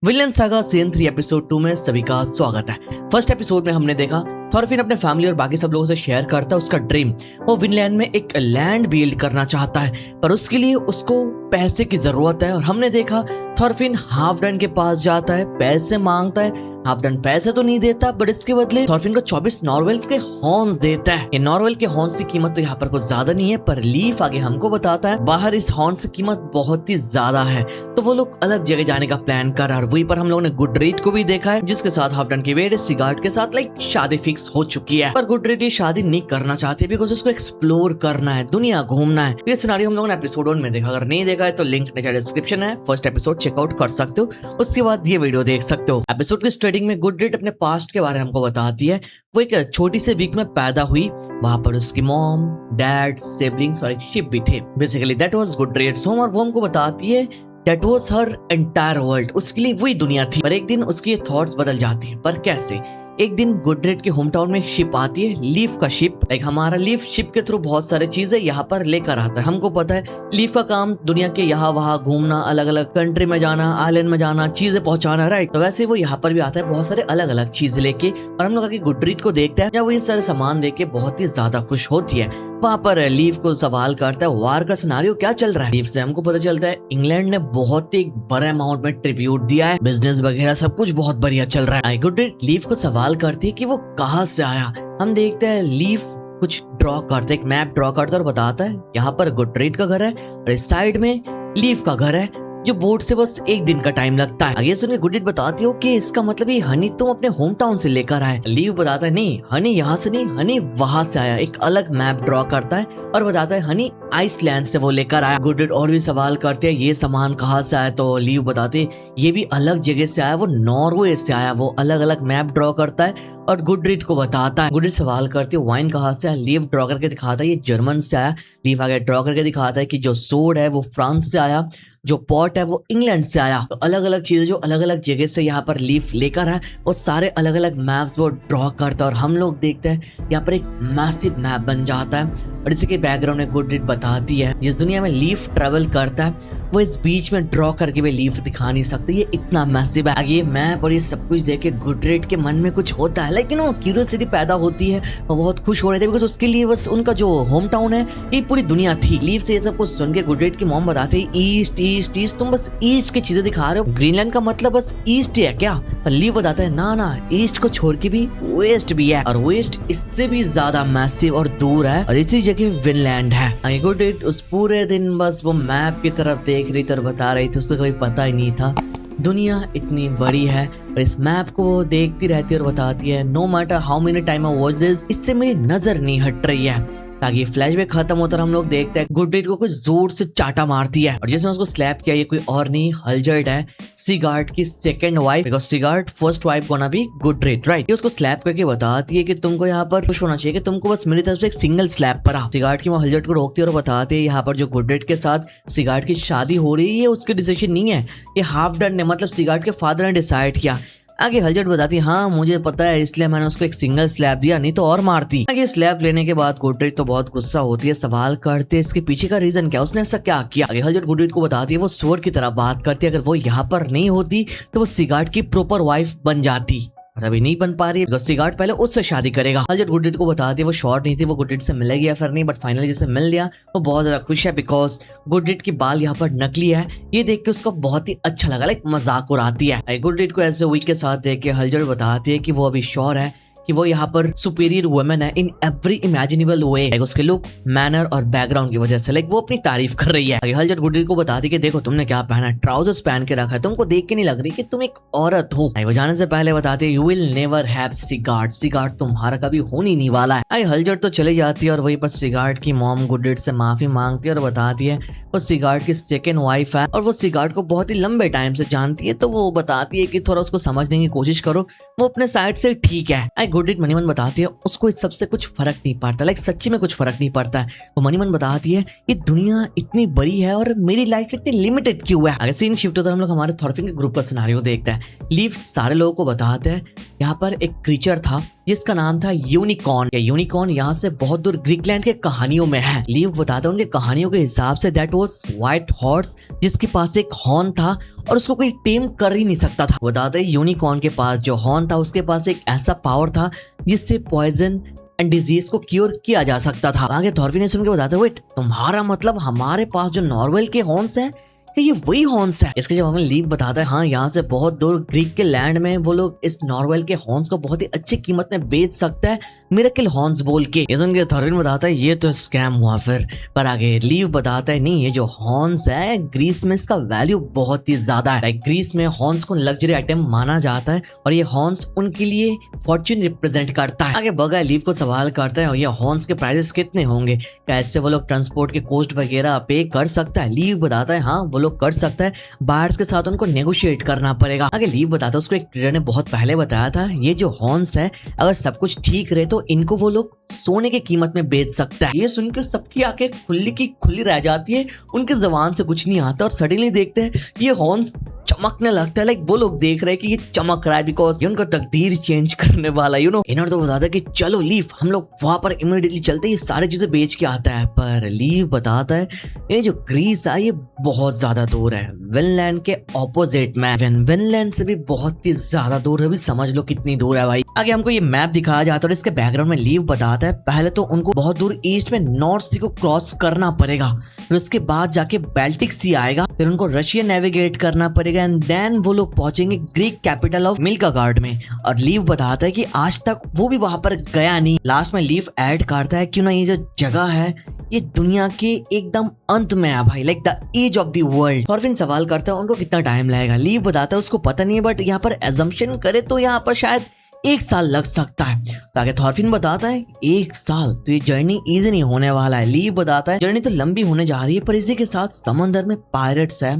Villain saga season 3 episode 2 में सभी का स्वागत है। फर्स्ट एपिसोड में हमने देखा थॉरफिन अपने फैमिली और बाकी सब लोगों से शेयर करता है उसका ड्रीम। वो विनलैंड में एक लैंड बिल्ड करना चाहता है, पर उसके लिए उसको पैसे की जरूरत है। और हमने देखा थॉरफिन हाफडन के पास जाता है, पैसे मांगता है। हाफडन पैसे तो नहीं देता, बट इसके बदले थॉरफिन को 24 नॉर्वेल्स के हॉर्न्स देता है। ये नॉर्वेल के हॉर्न्स की कीमत तो यहाँ पर कुछ ज्यादा नहीं है, पर लीफ आगे हमको बताता है बाहर इस हॉर्न्स की कीमत बहुत ही ज्यादा है। तो वो लोग अलग जगह जाने का प्लान कर रहा है। वहीं पर हम लोगों ने गुडरीड को भी देखा है, जिसके साथ हाफडन की बेटे सिगार्ड के साथ शादी फिक्स हो चुकी है। पर गुडरीड ये शादी नहीं करना चाहते बिकॉज उसको एक्सप्लोर करना है, दुनिया घूमना है। तो ये सिनेरियो हम लोगों ने एपिसोड 1 में देखा। अगर नहीं देखा है तो लिंक नीचे डिस्क्रिप्शन है, फर्स्ट एपिसोड चेकआउट कर सकते हो, उसके बाद ये वीडियो देख सकते हो। एपिसोड की स्टार्टिंग में गुडरीड अपने पास्ट के बारे में हमको बताती है। वो एक छोटी सी वीक में पैदा हुई, वहां पर उसकी मॉम, डैड, सिबलिंग्स और एक शिप भी थे। Basically that was Goodreads home. और वो हमको बताती है that was her entire world, उसके लिए वही दुनिया थी। पर एक दिन उसकी थॉट्स बदल जाती है। पर कैसे? एक दिन गुडरीड के होम टाउन में एक शिप आती है, लीफ का शिप। हमारा लीफ शिप के थ्रू बहुत सारे चीजें यहाँ पर लेकर आता है। हमको पता है लीफ का काम दुनिया के यहाँ वहाँ घूमना, अलग अलग कंट्री में जाना, आइलैंड में जाना, चीजें पहुंचाना, राइट। तो वैसे वो यहाँ पर भी आता है बहुत सारे अलग अलग चीजें लेके। और हम लोग आगे गुडरीड को देखते हैं, जब वो ये सारे सामान देख के बहुत ही ज्यादा खुश होती है। वहाँ पर लीफ को सवाल करता है वार का सिनेरियो क्या चल रहा है। लीफ से हमको पता चलता है इंग्लैंड ने बहुत ही बड़े अमाउंट में ट्रिब्यूट दिया है, बिजनेस वगैरह सब कुछ बहुत बढ़िया चल रहा है। गुडरीड लीफ को सवाल करती है कि वो कहाँ से आया। हम देखते हैं लीफ कुछ ड्रॉ करते, एक मैप ड्रॉ करता है और बताता है यहाँ पर गुडरीड का घर है और इस साइड में लीफ का घर है, जो बोट से बस एक दिन का टाइम लगता है। आगे सुन के गुडरीड बताती हो कि इसका मतलब ये हनी तुम अपने होम टाउन से लेकर आए। लीव बताता है नहीं, हनी यहाँ से नहीं, हनी वहां से आया। एक अलग मैप ड्रॉ करता है और बताता है हनी आइसलैंड से वो लेकर आया। गुडरीड और भी सवाल करते हैं ये सामान कहाँ से आया, तो लीव बताते ये भी अलग जगह से आया, वो नॉर्वे से आया। वो अलग अलग मैप ड्रॉ करता है और गुडरीड को बताता है। गुडरीड सवाल करती है वाइन कहाँ से आया। लीव ड्रॉ करके दिखाता है ये जर्मन से आया। लीव आगे ड्रॉ करके दिखाता है कि जो सोड है वो फ्रांस से आया, जो पॉट है वो इंग्लैंड से आया। तो अलग अलग चीजें जो अलग अलग जगह से यहाँ पर लीफ लेकर है, वो सारे अलग अलग मैप्स वो ड्रॉ करता है। और हम लोग देखते हैं यहाँ पर एक मैसिव मैप बन जाता है। और इसी के बैकग्राउंड में गुडरीड बताती है जिस दुनिया में लीफ ट्रेवल करता है वो इस बीच में ड्रॉ करके भी लीफ दिखा नहीं सकते, ये इतना मैसिव है। ये मैप और ये सब कुछ देख के गुडरीड के मन में कुछ होता है, लेकिन वो क्यूरियोसिटी पैदा होती है। वो बहुत खुश हो रहे थे बिकॉज उसके लिए बस उनका जो होम टाउन है ये पूरी दुनिया थी। लीफ से ये सब कुछ सुन के गुडरीड की मॉम बताते ईस्ट ईस्ट ईस्ट, तुम बस ईस्ट की चीजें दिखा रहे हो, ग्रीनलैंड का मतलब बस ईस्ट ही है क्या? पर लीफ बताता है ना ना, ईस्ट को छोड़ के भी वेस्ट भी है, और वेस्ट इससे भी ज्यादा मैसिव और दूर है, और इसी जगह विनलैंड है। गुडरीड उस पूरे दिन बस वो मैप की तरफ देख रही थी और बता रही थी, उसको कभी पता ही नहीं था दुनिया इतनी बड़ी है। और इस मैप को वो देखती रहती है और बताती है no matter how many time I watch this, इससे मेरी नजर नहीं हट रही है। ताकि फ्लैशबैक खत्म होता है, हम लोग देखते हैं गुडरीड को कुछ जोर से चाटा मारती है। और जिसने उसको स्लैप किया ये कोई और नहीं हलजर्ड है, सिगार्ड की second wife, because Sigurd first wife gonna be Gudrid, right. ये उसको स्लैप करके बताती है कि तुमको यहाँ पर खुश होना चाहिए कि तुमको बस मेरी तरफ से एक सिंगल स्लैप पड़ा। सिगार्ड की वो हलजर्ड को रोकती है और बताती है यहाँ पर जो गुडरीड के साथ सिगार्ड की शादी हो रही है उसके डिसीजन नहीं है, ये हाफडन ने मतलब सिगार्ड के फादर ने डिसाइड किया। आगे हलजर्ड बताती है हाँ मुझे पता है इसलिए मैंने उसको एक सिंगल स्लैब दिया, नहीं तो और मारती। आगे स्लैब लेने के बाद गुडरीड तो बहुत गुस्सा होती है, सवाल करते हैं इसके पीछे का रीजन क्या, उसने ऐसा क्या किया। आगे हलजर्ड गुडरीड को बताती है वो स्वॉर्ड की तरह बात करती है, अगर वो यहाँ पर नहीं होती तो वो सिगार्ड की प्रॉपर वाइफ बन जाती, अभी नहीं बन पा रही है। सिगार्ड पहले उससे शादी करेगा। हलजर्ड गुडरीड को बताती है वो शॉर्ट नहीं थी, वो गुडरीड से मिलेगी या फिर नहीं, बट फाइनली जिसे मिल लिया वो बहुत ज्यादा खुश है बिकॉज गुडरीड की बाल यहाँ पर नकली है। ये देख के उसको बहुत ही अच्छा लगा, लाइक मजाक उड़ाती है। गुडरीड को ऐसे वीक के साथ देख के हलजर्ड बताती है कि वो अभी श्योर है कि वो यहाँ पर सुपीरियर वुमेन है इन एवरी इमेजिनेबल वे, उसके लुक, मैनर और बैकग्राउंड की वजह से। वो अपनी तारीफ कर रही है। हलजर्ड गुडरीड को बताती कि देखो तुमने क्या पहना है, ट्राउजर्स पहन के रखा है, तुमको देख के नहीं लग रही कि तुम एक औरत हो। वो जाने से पहले बताती है यू विल नेवर हैव सिगार्ड, सिगार्ड तुम्हारा कभी होने नहीं वाला है। हलजर्ड तो चली जाती है और वहीं पर सिगार्ड की मॉम गुडरीड से माफी मांगती है और बताती है वो सिगार्ड की सेकेंड वाइफ है और वो सिगार्ड को बहुत ही लंबे टाइम से जानती है। तो वो बताती है कि थोड़ा उसको समझने की कोशिश करो, वो अपने साइड से ठीक है। गुडरीड मनीमन बताती है उसको इस सबसे कुछ फर्क नहीं पड़ता, सच्ची में कुछ फर्क नहीं पड़ता है। वो मनीमन बताती है ये दुनिया इतनी बड़ी है और मेरी लाइफ इतनी लिमिटेड क्यों है। अगर सीन शिफ्ट होता है हम लोग हमारे थॉरफिन के ग्रुप का सिनेरियो देखते हैं। लीफ सारे लोगों को बताते हैं यहाँ पर एक क्रीचर था जिसका नाम था यूनिकॉर्न। ये यूनिकॉर्न यहाँ से बहुत दूर ग्रीकलैंड के कहानियों में है। लीव बताता है उनके कहानियों के हिसाब say that was white horse, जिसके पास एक हॉर्न था और उसको कोई टेम कर ही नहीं सकता था। बताते हैं यूनिकॉर्न के पास जो हॉर्न था उसके पास एक ऐसा पावर था जिससे पॉइजन एंड डिजीज को क्योर किया जा सकता था। आगे थॉर्फिन ने सुन के बताते, वेट, तुम्हारा मतलब हमारे पास जो नॉर्वेल के हॉर्न्स है ये वही हॉर्न्स है? इसके जब हमें लीव बताता है, हाँ, यहाँ से बहुत दूर ग्रीक के लैंड में वो लोग इस नॉर्वेल के हॉर्न्स को बहुत ही अच्छी कीमत में बेच सकता है, मिरेकल हॉर्न्स बोल के। ये सुन के थॉर्फिन बताता है ये तो स्कैम हुआ फिर। पर आगे लीव बताता है नहीं, ये जो हॉर्न्स है ग्रीस में इसका वैल्यू बहुत ही ज्यादा है। ग्रीस में हॉर्न्स को लग्जरी आइटम माना जाता है और ये हॉर्न्स उनके लिए फॉर्च्यून रिप्रेजेंट करता है। आगे बगा लीव को सवाल करता है, और ये हॉर्न्स के प्राइसेस कितने होंगे, क्या इससे वो लोग ट्रांसपोर्ट के कॉस्ट वगैरह पे कर सकता है? लीव बताता है हाँ, वो लोग कर सकता है, बायर्स के साथ उनको नेगोशिएट करना पड़ेगा। आगे लीव बताता है उसको एक ट्रेडर ने बहुत पहले बताया था, ये जो हॉर्न्स है अगर सब कुछ ठीक रहे तो इनको वो लोग सोने की कीमत में बेच सकता है। ये सुनकर सबकी आंखें खुली की खुली रह जाती है, उनके जबान से कुछ नहीं आता और सडनली देखते हैं ये हॉर्न्स चमकने लगता है। लाइक वो लोग देख रहे हैं कि ये चमक रहा है बिकॉज ये उनका तकदीर चेंज करने वाला, यू नो। इन्होंने तो बताता है कि चलो लीव, हम लोग वहां पर इमीडिएटली चलते, ये सारी चीजें बेच के आता है। पर लीव बताता है ये जो ग्रीस है ये बहुत ज्यादा दूर है, विनलैंड के ऑपोजिट में। विनलैंड से भी बहुत ही ज्यादा दूर है, भी समझ लो कितनी दूर है भाई। आगे हमको ये मैप दिखाया जाता है और इसके बैकग्राउंड में लीव बताता है पहले तो उनको बहुत दूर ईस्ट में नॉर्थ सी को क्रॉस करना पड़ेगा, फिर उसके बाद जाके बाल्टिक सी आएगा, फिर उनको रशिया नेविगेट करना पड़ेगा एंड देन वो लोग पहुंचेंगे ग्रीक कैपिटल ऑफ मिल्कागार्ड में। और लीव बताता है कि आज तक वो भी वहां पर गया नहीं। लास्ट में लीव ऐड करता है क्यों ना ये जो जगह है ये दुनिया के एकदम अंत में है भाई, like the edge of the world. Thorfinn सवाल करता है उनको कितना टाइम लगेगा। लीव बताता है उसको पता नहीं है, बट यहाँ पर एजम्पशन करे तो यहाँ पर शायद 1 साल लग सकता है। तो आगे थॉर्फिन बताता है 1 साल तो ये जर्नी इजी नहीं होने वाला है। लीव बताता है जर्नी तो लंबी होने जा रही है, पर इसी के साथ समंदर में पायरेट्स है,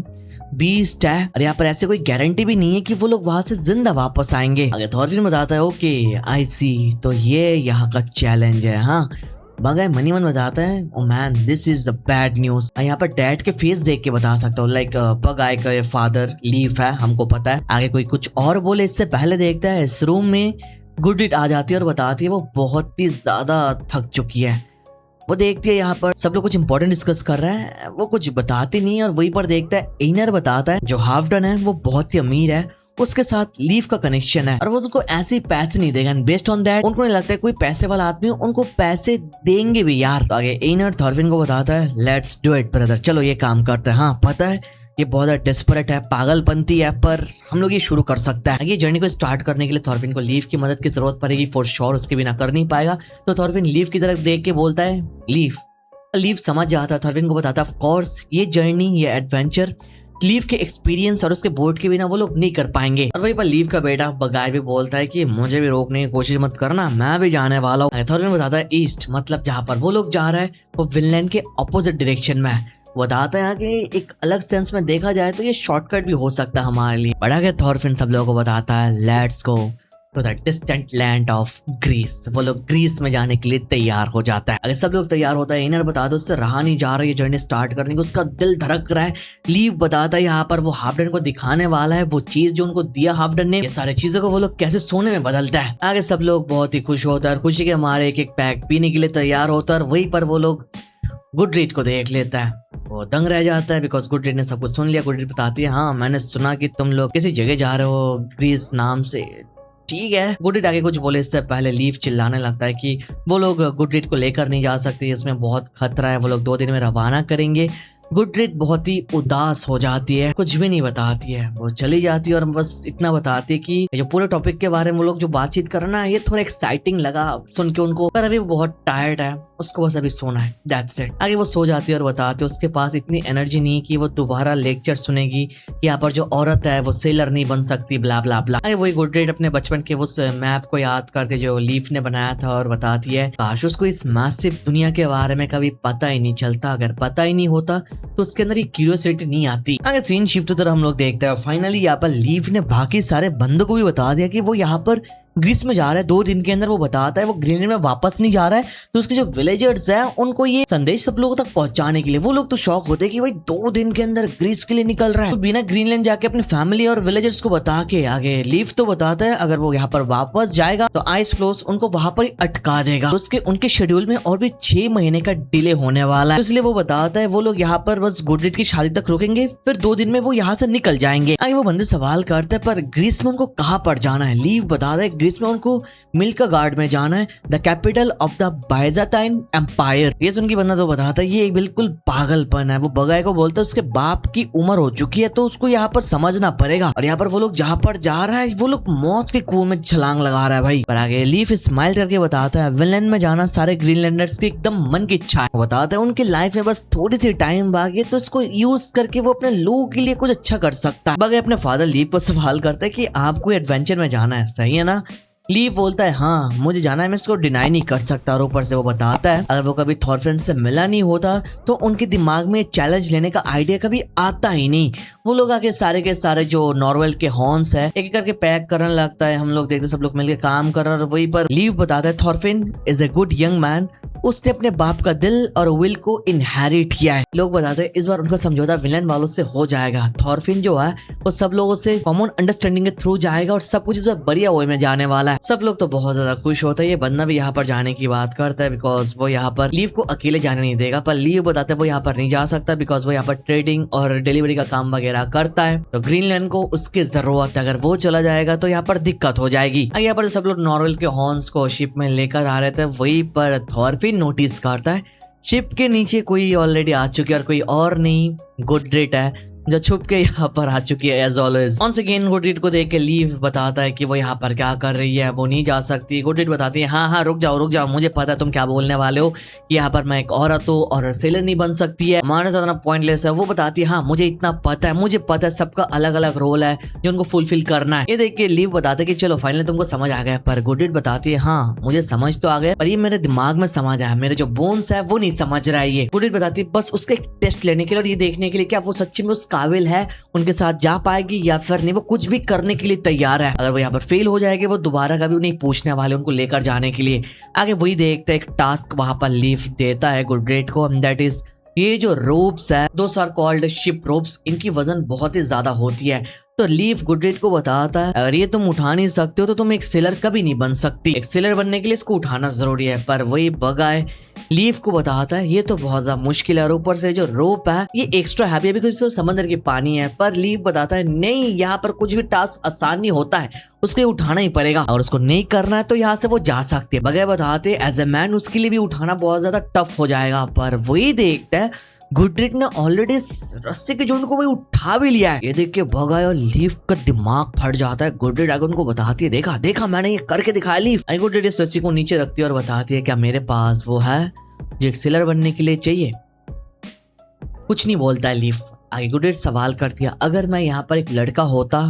बीस्ट है और यहाँ पर ऐसे कोई गारंटी भी नहीं है कि वो लोग वहां से जिंदा वापस आएंगे। आगे थॉर्फिन बताता है ओके आई सी, तो ये यहाँ का चैलेंज है। हाँ, बगाए मनी मन बताता है oh man this is the bad news. यहाँ पर डैड के फेस देख के बता सकता हूँ, लाइक बगाए का फादर लीफ है, हमको पता है। आगे कोई कुछ और बोले इससे पहले देखता है इस रूम में गुडिट आ जाती है और बताती है वो बहुत ही ज्यादा थक चुकी है। वो देखती है यहाँ पर सब लोग कुछ इंपॉर्टेंट डिस्कस कर रहे हैं, वो कुछ बताती नहीं और वहीं पर देखता है एनर बताता है जो हाफ डन है वो बहुत ही अमीर है, उसके साथ लीफ का कनेक्शन है और वो उनको ऐसे पैसे नहीं देगा। बेस्ड ऑन दैट उनको नहीं लगता है कोई पैसे वाला आदमी उनको पैसे देंगे भी यार। तो आगे एनर थॉर्फिन को बताता है लेट्स डू इट ब्रदर, चलो ये काम करते हैं। हाँ पता है ये बहुत डेस्परेट है, पागलपंती है, पर हम लोग ये शुरू कर सकते हैं। ये जर्नी को स्टार्ट करने के लिए थॉर्फिन को लीफ की मदद की जरूरत पड़ेगी फॉर श्योर, उसके बिना कर नहीं पाएगा। तो थॉर्फिन लीफ की तरफ देख के बोलता है लीफ समझ जाता है, थॉर्फिन को बताता है ऑफ कोर्स ये जर्नी ये एडवेंचर लीव के एक्सपीरियंस और उसके बोर्ड के बिना वो लोग नहीं कर पाएंगे। और वहीं पर लीव का बेटा बगाय भी बोलता है कि मुझे भी रोकने की कोशिश मत करना, मैं भी जाने वाला हूँ। थॉर्फिन बताता है ईस्ट, मतलब जहाँ पर वो लोग जा रहे हैं वो विनलैंड के ऑपोजिट डायरेक्शन में है। बताता है कि एक अलग सेंस में देखा जाए तो ये शॉर्टकट भी हो सकता है हमारे लिए। बड़ा के थॉर्फिन सब लोगों को बताता है let's go to the distant land of Greece. वो लोग ग्रीस में जाने के लिए तैयार हो जाता है। अगर सब लोग तैयार होता है, इनर बताता है उससे रहा नहीं जा रही है जर्नी स्टार्ट करने की, उसका दिल धड़क रहा है। लीव बताता है यहाँ पर वो हाफडन को दिखाने वाला है वो चीज जो उनको दिया हाफडन ने, ये सारी चीजों को वो लोग कैसे सोने में बदलता है। आगे सब लोग बहुत ही खुश होता है और खुशी के मारे एक एक पैक पीने के लिए तैयार होता है और वहीं पर वो लोग गुडरीड को देख लेता है, वो दंग रह जाता है बिकॉज गुडरीड ने सब कुछ सुन लिया। गुडरीड बताती है हाँ मैंने सुना कि तुम लोग किसी जगह जा रहे हो ग्रीस नाम से, ठीक है। गुडरीड आगे कुछ बोले इससे पहले लीव चिल्लाने लगता है कि वो लोग गुडरीड को लेकर नहीं जा सकते, इसमें बहुत खतरा है, वो लोग 2 दिन में रवाना करेंगे। गुडरीड बहुत ही उदास हो जाती है, कुछ भी नहीं बताती है, वो चली जाती है और बस इतना बताती है कि जो पूरे टॉपिक के बारे में वो लोग जो बातचीत करना है ये थोड़ा एक्साइटिंग लगा सुन के उनको, पर अभी वो बहुत टायर्ड है, उसको बस अभी सोना है, दैट्स इट। आगे वो सो जाती है और बताती है उसके पास इतनी एनर्जी नहीं कि वो दोबारा लेक्चर सुनेगी कि यहाँ पर जो औरत है वो सेलर नहीं बन सकती, ब्ला ब्ला ब्ला। आगे वही गुडरीड अपने बचपन के उस मैप को याद करते जो लीफ ने बनाया था और बताती है काश उसको इस मैसिव दुनिया के बारे में कभी पता ही नहीं चलता, अगर पता ही नहीं होता तो उसके अंदर ये क्यूरियोसिटी नहीं आती। आगे सीन शिफ्ट तरह हम लोग देखते हैं फाइनली यहाँ पर लीफ ने बाकी सारे बंदों को भी बता दिया कि वो यहाँ पर ग्रीस में जा रहा है 2 दिन के अंदर, वो बताता है वो ग्रीनलैंड में वापस नहीं जा रहा है। तो उसके जो विलेजर्स हैं उनको ये संदेश सब लोगों तक पहुंचाने के लिए वो लोग तो शॉक होते हैं कि भाई 2 दिन के अंदर ग्रीस के लिए निकल रहा है। तो बिना ग्रीनलैंड जाके अपनी फैमिली और विलेजर्स को बता के आगे लीफ तो बताता है अगर वो यहाँ पर वापस जाएगा तो आइस फ्लोस उनको वहां पर ही अटका देगा। तो उसके उनके शेड्यूल में और भी 6 महीने का डिले होने वाला है। तो इसलिए वो बताता है वो लोग यहाँ पर बस गुडरिट की शादी तक रुकेंगे, फिर 2 दिन में वो यहाँ से निकल जाएंगे। आगे वो बंदे सवाल करते हैं पर ग्रीस में उनको कहाँ पर जाना है। लीव बताता है ग्रीस में उनको मिल्क गार्ड में जाना है, the capital of the Byzantine empire. ये सुन के बंदा तो बताता है ये बिल्कुल पागलपन है। वो बगाई को बोलता है उसके बाप की उम्र हो चुकी है तो उसको यहाँ पर समझना पड़ेगा। और यहाँ पर वो लोग जहाँ पर जा रहा है वो लोग मौत के कुएं में छलांग लगा रहा है भाई। पर आगे लीफ स्माइल करके बताता है विनलैंड में जाना सारे ग्रीनलैंडर्स की एकदम मन की इच्छा है। बताता है उनकी लाइफ में बस थोड़ी सी टाइम बाकी है तो इसको यूज करके वो अपने लोगों के लिए कुछ अच्छा कर सकता है। बगाई अपने फादर लीफ को सवाल करता है कि आपको एडवेंचर में जाना है, सही है ना। लीव बोलता है हाँ मुझे जाना है, मैं इसको डिनाई नहीं कर सकता। और ऊपर से वो बताता है अगर वो कभी थॉरफिन से मिला नहीं होता तो उनके दिमाग में चैलेंज लेने का आइडिया कभी आता ही नहीं। वो लोग आके सारे के सारे जो नॉर्वेल के हॉर्न्स है एक एक करके पैक करने लगता है। हम लोग देखते सब लोग मिलकर काम कर रहे हैं और वहीं पर लीव बताता है Thorfinn is a good young man, उसने अपने बाप का दिल और विल को इनहेरिट किया है। लोग बताते हैं इस बार उनका समझौता विलन वालों से हो जाएगा। थॉरफिन जो है वो सब लोगों से कॉमन अंडरस्टैंडिंग के थ्रू जाएगा और सब कुछ इस बार बढ़िया वे में जाने वाला है। सब लोग तो बहुत ज्यादा खुश होते हैं। ये बंदा भी यहाँ पर जाने की बात करता है बिकॉज वो यहाँ पर लीव को अकेले जाने नहीं देगा। पर लीव बताता है वो यहाँ पर नहीं जा सकता बिकॉज वो यहाँ पर ट्रेडिंग और डिलीवरी का काम वगैरह करता है। तो ग्रीनलैंड को उसकी जरूरत है, अगर वो चला जाएगा तो यहाँ पर दिक्कत हो जाएगी। यहाँ पर सब लोग नॉर्वेल के हॉर्न्स को शिप में लेकर आ रहे थे, वहीं पर थॉरफिन नोटिस करता है शिप के नीचे कोई ऑलरेडी आ चुकी है और कोई और नहीं गुडरिट है जो छुप के यहाँ पर आ चुकी है एज ऑलवेज। वंस अगेन गुडरिट को देख के लीव बताता है कि वो यहाँ पर क्या कर रही है, वो नहीं जा सकती। गुडरिट बताती है हाँ रुक जाओ मुझे पता है तुम क्या बोलने वाले हो कि यहाँ पर मैं एक औरत हूँ और सेलर नहीं बन सकती है, हमारे साथ पॉइंटलेस है। वो बताती है हाँ मुझे इतना पता है, मुझे पता है सबका अलग अलग रोल है जो उनको फुलफिल करना है। ये देख के लीव बताते कि चलो फाइनली तुमको समझ आ गया। पर गुडरिट बताती है हाँ मुझे समझ तो आ गया पर ये मेरे दिमाग में समझ आया, मेरे जो बोन्स है वो नहीं समझ रहा है। ये गुडरिट बताती है बस उसका एक टेस्ट लेने के लिए और ये देखने के लिए क्या वो सच्ची में उस काबिल है उनके साथ जा पाएगी या फिर नहीं, वो कुछ भी करने के लिए तैयार है। अगर वो यहाँ पर फेल हो जाएगी वो दोबारा कभी उन्हें पूछने वाले उनको लेकर जाने के लिए। आगे वही देखते एक टास्क वहां पर लीफ देता है गुडरिट को, दैट इज ये जो रोप्स है those are called ship ropes, इनकी वजन बहुत ही ज्यादा होती है। तो लीफ गुडरिट को बताता है अगर ये तुम उठा नहीं सकते हो तो तुम एक सेलर कभी नहीं बन सकती, एक सेलर बनने के लिए इसको उठाना जरूरी है। पर वही बगाए लीफ को बताता है ये तो बहुत ज्यादा मुश्किल है और ऊपर से जो रोप है ये एक्स्ट्रा हैवी है बिकॉज समंदर की पानी है। पर लीफ बताता है नहीं यहाँ पर कुछ भी टास्क आसान नहीं होता है, उसको ये उठाना ही पड़ेगा और उसको नहीं करना है तो यहाँ से वो जा सकती है। बगैर बताते एज ए मैन उसके लिए भी उठाना बहुत ज्यादा टफ हो जाएगा। पर वही देखता है गुडरिट ने ऑलरेडी रस्सी के झुंड को वही उठा भी लिया है। ये देख के भगाए और लीफ का दिमाग फट जाता है। गुडरिट आगे उनको बताती है देखा मैंने ये करके दिखाया लीफ। गुडरिट इस रस्सी को नीचे रखती है और बताती है क्या मेरे पास वो है जो एक सेलर बनने के लिए चाहिए। कुछ नहीं बोलता है लीफ। आगे गुडरिट सवाल करती है अगर मैं यहाँ पर एक लड़का होता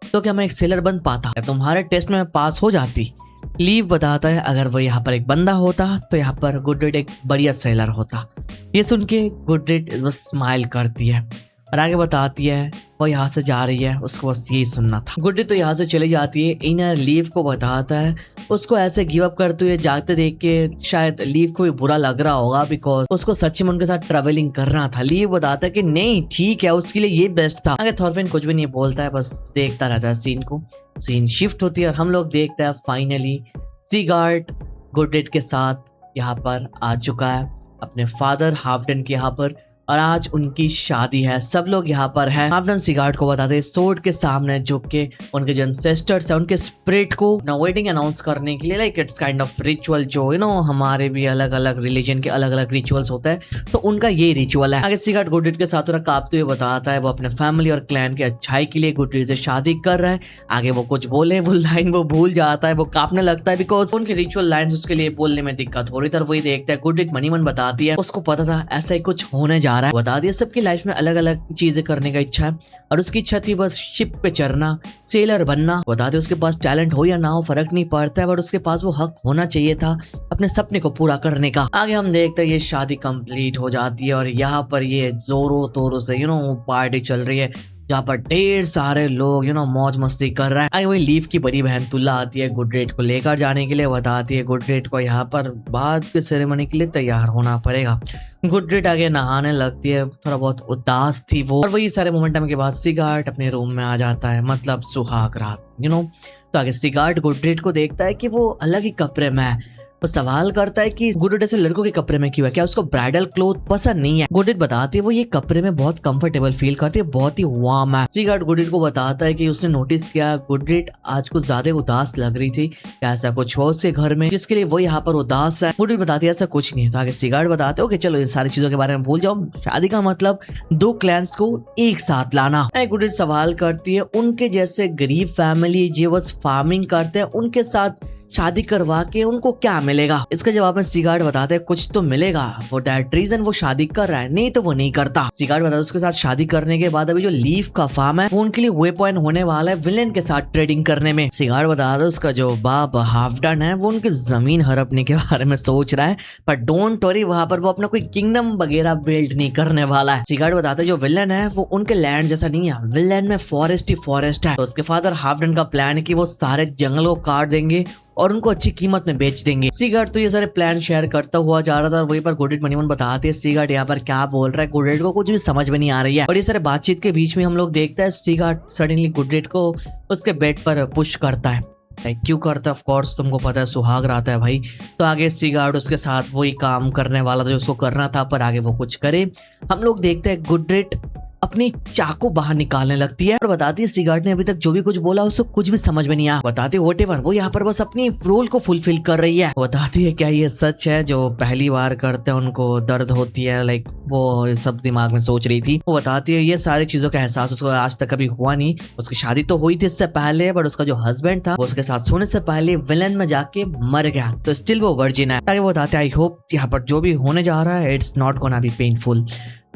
तो क्या मैं एक सेलर बन पाता, तुम्हारे टेस्ट में पास हो जाती। लीव बताता है अगर वो यहाँ पर एक बंदा होता तो यहाँ पर गुडरिट एक बढ़िया सेलर होता। ये सुन के गुडरिट बस स्माइल करती है और आगे बताती है वो यहाँ से जा रही है, उसको बस यही सुनना था। गुडरिट तो यहाँ से चली जाती है। इनर लीव को बताता है उसको ऐसे गिव अप करते हुए जाते देख के शायद लीव को भी बुरा लग रहा होगा बिकॉज उसको सच्ची में उनके साथ ट्रेवलिंग करना था। लीव बताता है कि नहीं ठीक है उसके लिए ये बेस्ट था। आगे थॉरफिन कुछ भी नहीं बोलता है, बस देखता रहता है सीन को। सीन शिफ्ट होती है और हम लोग देखते हैं फाइनली सीगार्ड गुडरिट के साथ यहाँ पर आ चुका है अपने फादर हाफडन के यहाँ पर और आज उनकी शादी है। सब लोग यहाँ पर हैं। हाफडन सीगार्ड को बताते हैं सोर्ड के सामने झुक के उनके जो एंसेस्टर्स है उनके स्पिरिट को वेडिंग अनाउंस करने के लिए like it's kind of ritual जो हमारे भी अलग अलग रिलीजन के अलग अलग रिचुअल्स होते हैं तो उनका ये रिचुअल है। आगे सीगार्ड गुडरिट के साथ कांपते हुए बताता है वो अपने फैमिली और क्लैन के अच्छाई के लिए गुडरिट से शादी कर रहा है। आगे वो कुछ बोले वो लाइन वो भूल जाता है, वो कांपने लगता है बिकॉज उनके रिचुअल लाइन्स उसके लिए बोलने में दिक्कत हो रही थी। वही देखता है गुडरिट मनी मन बताती है उसको पता था ऐसा ही कुछ होने जा रहा है। बता दिया सबकी लाइफ में अलग अलग चीजें करने का इच्छा है और उसकी इच्छा थी बस शिप पे चढ़ना, सेलर बनना। बता दे उसके पास टैलेंट हो या ना हो फर्क नहीं पड़ता है बट उसके पास वो हक होना चाहिए था अपने सपने को पूरा करने का। आगे हम देखते हैं ये शादी कंप्लीट हो जाती है और यहाँ पर ये जोरों तोरों से पार्टी चल रही है जहाँ पर ढेर सारे लोग मौज मस्ती कर रहे हैं। आगे वही लीव की बड़ी बहन तुला आती है गुडरेट को लेकर जाने के लिए, बताती है गुडरेट को यहाँ पर बाद के सेरेमनी के लिए तैयार होना पड़ेगा। गुडरेट आगे नहाने लगती है, थोड़ा बहुत उदास थी वो। और वही सारे मोमेंटम के बाद सिगार्ट अपने रूम में आ जाता है, मतलब सुहाग रात तो आगे सिगार्ट गुडरेट को देखता है कि वो अलग ही कपड़े में है। वो सवाल करता है कि गुडरेट ऐसे लड़कों के कपड़े में क्यों है, क्या उसको ब्राइडल क्लोथ पसंद नहीं है। गुडरेट बताती है वो ये कपड़े में बहुत कंफर्टेबल फील करती है, बहुत ही वार्म है। सिगार्ट गुडरेट को बताता है कि उसने नोटिस किया गुडरेट आज कुछ ज्यादा उदास लग रही थी, क्या ऐसा कुछ हो उसके घर में जिसके लिए वो यहाँ पर उदास है। गुडरेट बताती है ऐसा कुछ नहीं है। तो आगे सिगार्ट बताते हो कि चलो इन सारी चीजों के बारे में भूल जाओ, शादी का मतलब दो क्लैंस को एक साथ लाना। गुडरेट सवाल करती है उनके जैसे गरीब फैमिली जो बस फार्मिंग करते हैं उनके साथ शादी करवा के उनको क्या मिलेगा। इसका जवाब में सिगार्ट बताते हैं कुछ तो मिलेगा, फॉर दैट रीजन वो शादी कर रहा है, नहीं तो वो नहीं करता। सिगार्ट बताते उसके साथ शादी करने के बाद अभी जो लीव का फार्म है वो उनके लिए वे पॉइंट होने वाला है विलेन के साथ ट्रेडिंग करने में। सिगार्ट बताते उसका जो बाप हाफ डन है वो उनकी जमीन हड़पने के बारे में सोच रहा है, पर डोंट वरी वहां पर वो अपना कोई किंगडम वगैरह बिल्ड नहीं करने वाला है। सिगार्ट बताते जो विलेन है वो उनके लैंड जैसा नहीं है, विलेन में फॉरेस्ट ही फॉरेस्ट है। तो उसके फादर हाफ डन का प्लान है कि वो सारे जंगल को काट देंगे और उनको अच्छी कीमत में बेच देंगे। सिगार्ट तो ये सारे प्लान शेयर करता हुआ जा रहा था और वहीं पर गुडरेट मनीमन बताते हैं सिगार्ट यहाँ पर क्या बोल रहा है, गुडरेट को कुछ भी समझ में नहीं आ रही है। और ये सारे बातचीत के बीच में हम लोग देखते हैं सिगार्ट सडनली गुडरेट को उसके बेड पर पुश करता है। क्यों करता है, ऑफ कोर्स तुमको पता है सुहाग रात है भाई। तो आगे सिगार्ट उसके साथ वही काम करने वाला था जो उसको करना था, पर आगे वो कुछ करे। हम लोग देखते हैं गुडरेट अपनी चाकू बाहर निकालने लगती है और बताती है सिगार्ट ने अभी तक जो भी कुछ बोला उसको कुछ भी समझ में नहीं आया। बताती है व्हाटएवर, वो यहाँ पर बस अपनी रोल को फुलफिल कर रही है। बताती है क्या ये सच है, जो पहली बार करते हैं उनको दर्द होती है, लाइक वो सब दिमाग में सोच रही थी। वो बताती है ये सारी चीजों का एहसास उसको आज तक कभी हुआ नहीं। उसकी शादी तो हुई थी इससे पहले, बट उसका जो हस्बैंड था वो उसके साथ सोने से पहले विलेन में जाके मर गया, तो स्टिल वो वर्जिन है। ताकि वो बताते आई होप यहाँ पर जो भी होने जा रहा है it's not gonna be painful.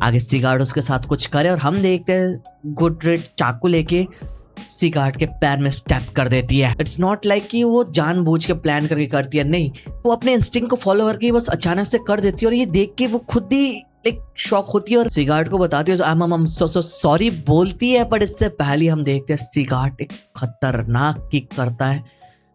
आगे सिगार्ट उसके साथ कुछ करे और हम देखते हैं गुडरेट चाकू लेके सिगार्ट के प्लान में स्टेप कर देती है। इट्स नॉट लाइक कि वो जानबूझ के प्लान करके करती है, नहीं, वो अपने इंस्टिंक्ट को फॉलो करके बस अचानक से कर देती है। और ये देख के वो खुद ही एक शॉक होती है और सिगार्ट को बताती है आई एम सो सॉरी बोलती है। पर इससे पहले हम देखते हैं सिगार्ट एक खतरनाक किक करता है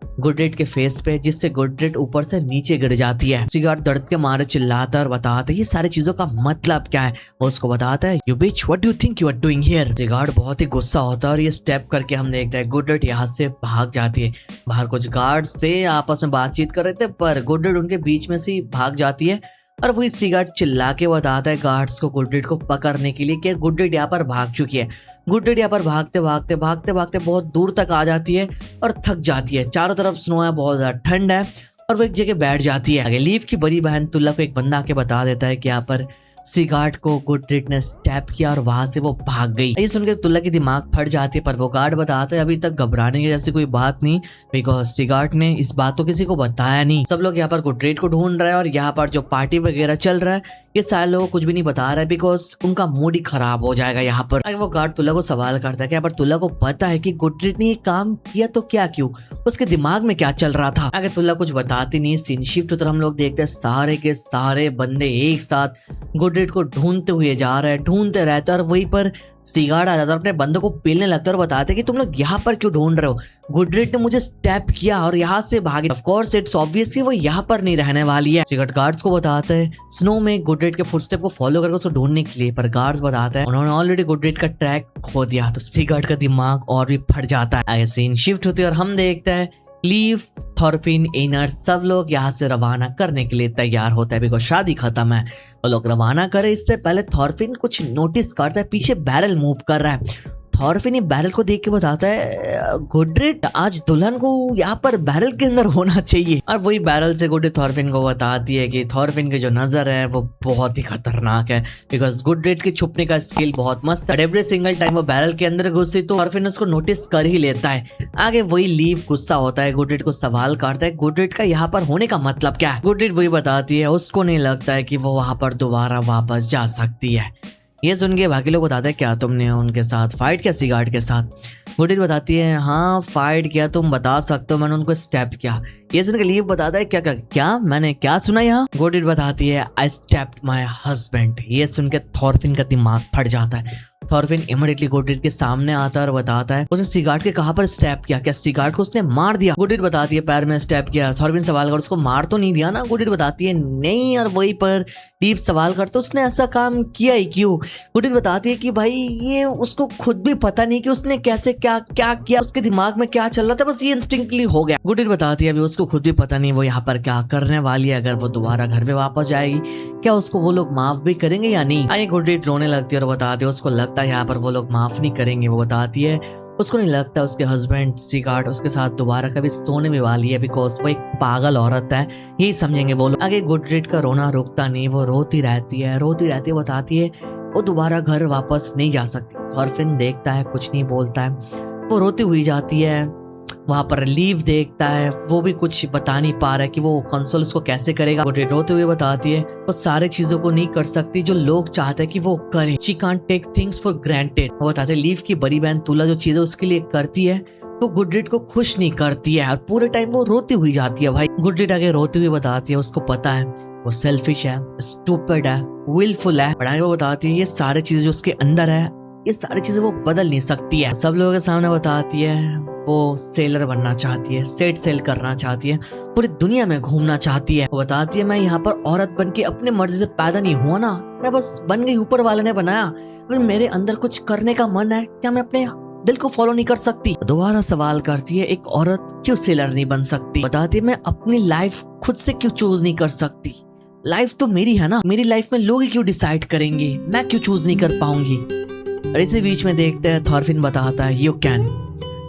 गुडरेट के फेस पे, जिससे गुडरेट ऊपर से नीचे गिर जाती है। सिगार्ट दर्द के मारे चिल्लाता है और बताता है ये सारी चीजों का मतलब क्या है। वो उसको बताता है you bitch what do you think you are doing here. Sigurd बहुत ही गुस्सा होता है और ये स्टेप करके हम देखते हैं गुडरेट यहाँ से भाग जाती है। बाहर कुछ गार्ड्स थे आपस में बातचीत कर रहे थे, पर गुडरेट उनके बीच में से भाग जाती है और वही सिगार्ट चिल्ला के बताता है गार्ड्स को गुडरेट को पकड़ने के लिए कि गुडरेट यहाँ पर भाग चुकी है। गुडरेट यहाँ पर भागते भागते भागते भागते बहुत दूर तक आ जाती है और थक जाती है। चारों तरफ स्नो है, बहुत ज्यादा ठंड है और वो एक जगह बैठ जाती है। आगे लीव की बड़ी बहन तुल्ला को एक बंदा आके बता देता है कि यहाँ पर सिगार्ट को गुडरेट ने स्टैप किया और वहां से वो भाग गई। ये सुनकर तुल्ला की दिमाग फट जाती है, पर वो गार्ड बताता है अभी तक घबराने की जैसी कोई बात नहीं, बिकॉज सिगार्ट ने इस बात को किसी को बताया नहीं। सब लोग यहाँ पर गुडरेट को ढूंढ रहे हैं और यहाँ पर जो पार्टी वगैरह चल रहा है ये सारे लोग कुछ भी नहीं बता रहा है, बिकॉज उनका मूड ही खराब हो जाएगा यहाँ पर। अगर वो गार्ड तुल्ला को सवाल करता है कि यहाँ पर तुल्ला को पता है कि गुडरेट ने ये काम किया तो क्या, क्यों, उसके दिमाग में क्या चल रहा था। अगर तुल्ला कुछ बताती नहीं। सीन शिफ्ट उधर हम लोग देखते हैं सारे के सारे बंदे एक साथ गुडरेट को ढूंढते हुए जा रहे हैं, ढूंढते रहते हैं और वहीं पर सिगार्ट आ जाता है, अपने बंदों को पीलने लगता है और बताते कि तुम लोग यहाँ पर क्यों ढूंढ रहे हो, गुडरेट ने मुझे स्टेप किया और यहाँ से भागे। ऑफ कोर्स इट्स ऑब्वियस कि वो यहाँ पर नहीं रहने वाली है। सिगार्ट गार्ड्स को बताता है स्नो में गुडरेट के फुटस्टेप को फॉलो करके उसको ढूंढने के लिए, पर गार्ड्स बताता है उन्होंने ऑलरेडी गुडरेट का ट्रैक खो दिया। तो सिगार्ट का दिमाग और भी फट जाता है। आगे सीन शिफ्ट होती है और हम देखते हैं लीव, थॉरफिन, एनर सब लोग यहाँ से रवाना करने के लिए तैयार होता है, बिकॉज शादी खत्म है। वो लोग रवाना करे इससे पहले थॉरफिन कुछ नोटिस करता है, पीछे बैरल मूव कर रहा है। थॉरफिन बैरल को देख के बताता है गुडरेट आज दुल्हन को यहाँ पर बैरल के अंदर होना चाहिए। और वही बैरल से गुडरेट थॉरफिन को बताती है कि थॉरफिन की जो नजर है वो बहुत ही खतरनाक है, बिकॉज गुडरेट की छुपने का स्किल बहुत मस्त है। एवरी सिंगल टाइम वो बैरल के अंदर घुसी तो थॉरफिन उसको नोटिस कर ही लेता है। आगे वही लीव गुस्सा होता है, गुडरेट को सवाल करता है गुडरेट का यहाँ पर होने का मतलब क्या है। गुडरेट वही बताती है उसको नहीं लगता है कि वो वहां पर दोबारा वापस जा सकती है। ये सुन के बाकी लोग बताते हैं क्या तुमने उनके साथ फाइट किया सिगार्ट के साथ। गुडरेट बताती है हाँ फाइट किया, तुम बता सकते हो मैंने उनको स्टेप किया। ये सुन के लीव बताता है क्या क्या क्या मैंने क्या सुना यहाँ। गुडरेट बताती है आई स्टेप्ड माय हस्बैंड। ये सुन के थॉरफिन का दिमाग फट जाता है। थॉरफिन इमीडिएटली गुडरिड के सामने आता है और बताता है उसने सिगार्ड के कहां पर स्टैप किया, क्या सिगार्ड को उसने मार दिया? गुडरिड बताती है पैर में स्टैप किया। थॉरफिन सवाल कर उसको मार तो नहीं दिया ना? गुडरिड बताती है नहीं, और वहीं पर लीव सवाल करते उसने ऐसा काम किया ही क्यों? गुडरिड बताती है कि भाई ये उसको खुद भी पता नहीं कि उसने कैसे क्या क्या किया, उसके दिमाग में क्या चल रहा था, बस ये इंस्टिंक्टली हो गया। गुडरिड बताती है अभी उसको खुद भी पता नहीं वो यहाँ पर क्या करने वाली है, अगर वो दोबारा घर पे वापस जाएगी क्या उसको वो लोग माफ भी करेंगे या नहीं। आगे गुडरिड रोने लगती है और बताती है उसको लगता है यहाँ पर वो लोग माफ नहीं करेंगे। वो बताती है उसको नहीं लगता उसके हस्बैंड सिगार्ड उसके साथ दोबारा कभी सोने में वाली है, बिकॉज वो एक पागल औरत है, यही समझेंगे वो लोग। आगे गुडरिड का रोना रुकता नहीं, वो रोती रहती है बताती है वो दोबारा घर वापस नहीं जा सकती। थॉरफिन देखता है, कुछ नहीं बोलता है, वो रोती हुई जाती है। वहां पर लीव देखता है, वो भी कुछ बता नहीं पा रहा है कि वो कंसोल उसको कैसे करेगा। गुडरिड रोते हुए बताती है वो सारे चीजों को नहीं कर सकती जो लोग चाहते हैं कि वो करे। She can't take things for granted. वो बताते हैं लीव की बड़ी बहन तुला जो चीजें उसके लिए करती है तो गुडरिड को खुश नहीं करती है, और पूरे टाइम वो रोती हुई जाती है। भाई गुडरिड आगे रोते हुए बताती है उसको पता है वो सेल्फिश है, स्टूपिड है, विलफुल है, और आगे वो बताती है ये सारी चीजें जो उसके अंदर है ये सारी चीजें वो बदल नहीं सकती है। सब लोगों के सामने बताती है वो सेलर बनना चाहती है, सेट सेल करना चाहती है, पूरी दुनिया में घूमना चाहती है। वो बताती है मैं यहाँ पर औरत बन के अपने मर्जी से पैदा नहीं हुआ ना, मैं बस बन गई, ऊपर वाले ने बनाया। अगर मेरे अंदर कुछ करने का मन है, क्या मैं अपने दिल को फॉलो नहीं कर सकती? दोबारा सवाल करती है एक औरत क्यों सेलर नहीं बन सकती? बताती है मैं अपनी लाइफ खुद से क्यों चूज नहीं कर सकती? लाइफ तो मेरी है ना, मेरी लाइफ में लोग ही क्यों डिसाइड करेंगे, मैं क्यों चूज नहीं कर पाऊंगी? और इसी बीच में देखते हैं थॉरफिन बताता है यू कैन,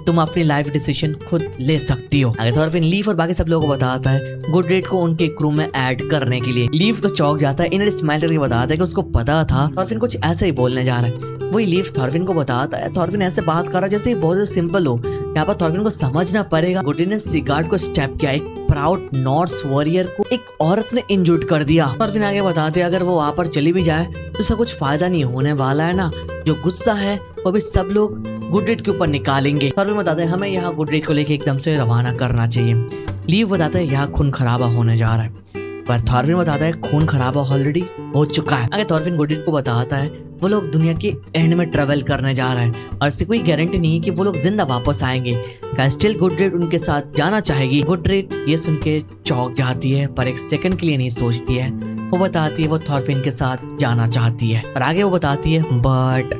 तुम अपनी लाइफ डिसीजन खुद ले सकती हो। आगे थॉरफिन लीव और बाकी सब लोगों को बताता है गुडरिड को उनके क्रू में ऐड करने के लिए। लीव तो चौंक जाता है, इन्हें स्माइल करके बताता है कि उसको पता था थॉरफिन कुछ ऐसे ही बोलने जा रहा है। वही लीव थॉरफिन को बताता है थॉरफिन ऐसे बात कर रहा है जैसे बहुत सिंपल हो, यहाँ पर थॉरफिन को समझना पड़ेगा। गुडरिड ने सिगार्ड को स्टेप किया, एक प्राउड नॉर्स वॉरियर को एक औरत ने इंजर्ड कर दिया। थॉरफिन आगे बताते हैं अगर वो वहां पर चली भी जाए तो उसका कुछ फायदा नहीं होने वाला है ना, जो गुस्सा है वो भी सब लोग गुडरिड के ऊपर निकालेंगे। थॉरफिन बताते हैं हमें यहाँ गुडरिड को लेके एकदम से रवाना करना चाहिए। लीव बताते हैं यहाँ खून खराबा होने जा रहा है, पर थॉरफिन बताता है खून खराबा ऑलरेडी हो चुका है। आगे थॉरफिन गुडरिड को बताता है वो लोग दुनिया के एंड में ट्रेवल करने जा रहे हैं और इससे कोई गारंटी नहीं है कि वो लोग जिंदा वापस आएंगे। स्टिल गुडरिड उनके साथ जाना चाहेगी। गुडरिड ये सुन के चौंक जाती है, पर एक सेकंड के लिए नहीं सोचती है। वो बताती है वो थॉरफिन के साथ जाना चाहती है, और आगे वो बताती है बट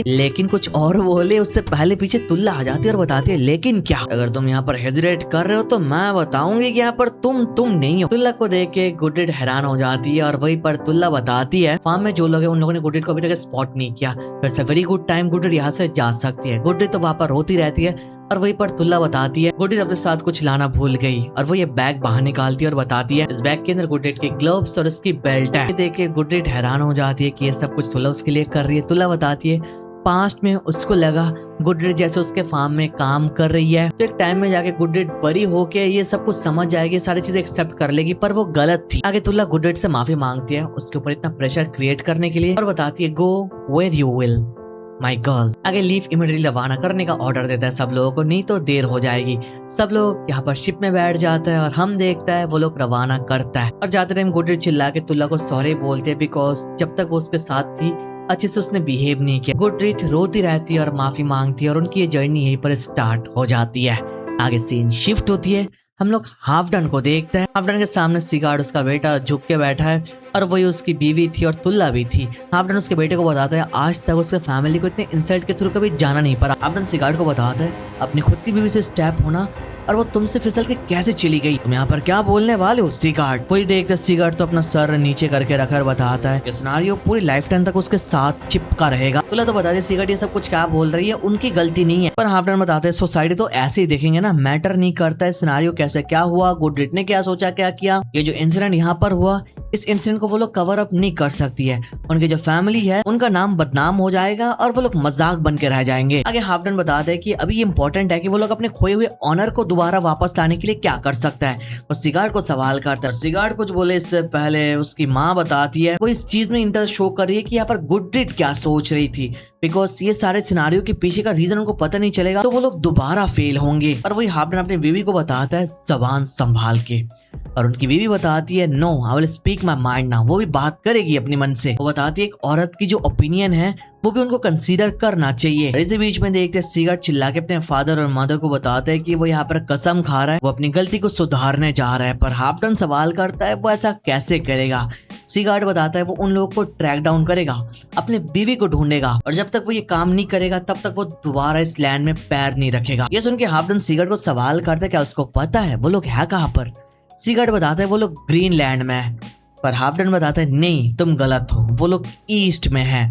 लेकिन कुछ और बोले उससे पहले पीछे तुल्ला आ जाती है और बताती है लेकिन क्या? अगर तुम यहाँ पर हेजिटेट कर रहे हो तो मैं बताऊंगी कि यहाँ पर तुम नहीं हो। तुल्ला को देख के गुडरिड हैरान हो जाती है, और वहीं पर तुल्ला बताती है फार्म में जो लोग हैं उन लोगों ने गुडरिड को अभी तक स्पॉट नहीं किया, फिर से वेरी गुड टाइम गुडरिड यहाँ से जा सकती है। गुडरिड तो वहाँ पर रोती रहती है, और वहीं पर तुल्ला बताती है गुडरिड अपने साथ कुछ लाना भूल गई, और वो ये बैग बाहर निकालती है और बताती है इस बैग के अंदर गुडरिड के ग्लव्स और इसकी बेल्ट है। देख के गुडरिड हैरान हो जाती है कि ये सब कुछ तुल्ला उसके लिए कर रही है। तुल्ला बताती है पास्ट में उसको लगा गुडरिड जैसे उसके फार्म में काम कर रही है, तो एक टाइम में जाके गुडरिड बड़ी होके ये सब कुछ समझ जाएगी, सारी चीजें एक्सेप्ट कर लेगी, पर वो गलत थी। आगे तुल्ला गुडरिड से माफी मांगती है उसके ऊपर इतना प्रेशर क्रिएट करने के लिए, और बताती है go where you will my girl. आगे लीव इमीडिएटली रवाना करने का ऑर्डर देता है सब लोगों को, नहीं तो देर हो जाएगी। सब लोग यहाँ पर शिप में बैठ जाता है और हम देखता है वो लोग रवाना करता है, और जाते टाइम गुडरिड चिल्ला के तुल्ला को सॉरी बोलते हैं, बिकॉज जब तक वो उसके साथ थी अच्छे से उसने बिहेव नहीं किया। गुडरिड रोती रहती है और माफी मांगती है, और उनकी ये जर्नी यहीं पर स्टार्ट हो जाती है। आगे सीन शिफ्ट होती है, हम लोग हाफ डन को देखते हैं। हाफ डन के सामने सिगार्ड उसका बेटा झुक के बैठा है, और वही उसकी बीवी थी और तुल्ला भी थी। हाफ डन उसके बेटे को बताता है आज तक उसके फैमिली को इतने इंसल्ट के थ्रू कभी जाना नहीं पड़ा। हाफ डन सिगार्ड को बताता है अपनी खुद की बीवी से स्टेप होना, और वो तुमसे फिसल के कैसे चली गई, तुम यहाँ पर क्या बोलने वाले हो सिगार्ड? कोई देखते सिगार्ड तो अपना सर नीचे करके रखकर बताता है सिनेरियो पूरी लाइफ टाइम तक उसके साथ चिपका रहेगा। तुल्ला तो बताते सिगार्ड ये सब कुछ क्या बोल रही है, उनकी गलती नहीं है, पर हाफ डन बताते हैं सोसाइटी तो ऐसे ही देखेंगे ना, मैटर नहीं करता है सिनेरियो कैसे क्या हुआ, गुडरिड ने क्या सोचा क्या किया। ये जो इंसिडेंट यहाँ पर हुआ इस इंसिडेंट को वो लोग कवर अप नहीं कर सकती है, उनकी जो फैमिली है उनका नाम बदनाम हो जाएगा और वो लोग मजाक बन के रह जाएंगे। आगे हाफ डन बताते हैं कि अभी इम्पोर्टेंट है कि वो लोग अपने खोए हुए ऑनर को दोबारा वापस लाने के लिए क्या कर सकता है। वो सिगार्ड को सवाल करता है, सिगार्ड कुछ बोले इससे पहले उसकी माँ बताती है वो इस चीज में इंटरेस्ट शो कर रही है कि यहाँ पर गुडरिड क्या सोच रही थी, बिकॉज ये सारे सिनारियों के पीछे का रीजन उनको पता नहीं चलेगा तो वो लोग दोबारा फेल होंगे। और वही हाफ डन अपनी बीवी को बताता है जबान संभाल के। और उनकी बीवी बताती है no I will speak my mind now. वो भी बात करेगी अपने मन से। वो बताती है एक औरत की जो ओपिनियन है वो भी उनको कंसीडर करना चाहिए। इसी बीच में देखते हैं सिगारेट चिल्ला के अपने फादर और मदर को बताता है कि वो यहाँ पर कसम खा रहा है, वो अपनी गलती को सुधारने जा रहा है। पर हाफटन सवाल करता है वो ऐसा कैसे करेगा। सिगारेट बताता है वो उन लोगों को ट्रैक डाउन करेगा, अपने बीवी को ढूंढेगा और जब तक वो ये काम नहीं करेगा तब तक वो दोबारा इस लैंड में पैर नहीं रखेगा। ये सुन के हाफटन सिगारेट को सवाल करता है क्या उसको पता है वो लोग है कहाँ पर। सिगारेट बताता है वो लोग ग्रीन लैंड में है। पर हाफटन बताता है नहीं तुम गलत हो, वो लोग ईस्ट में है।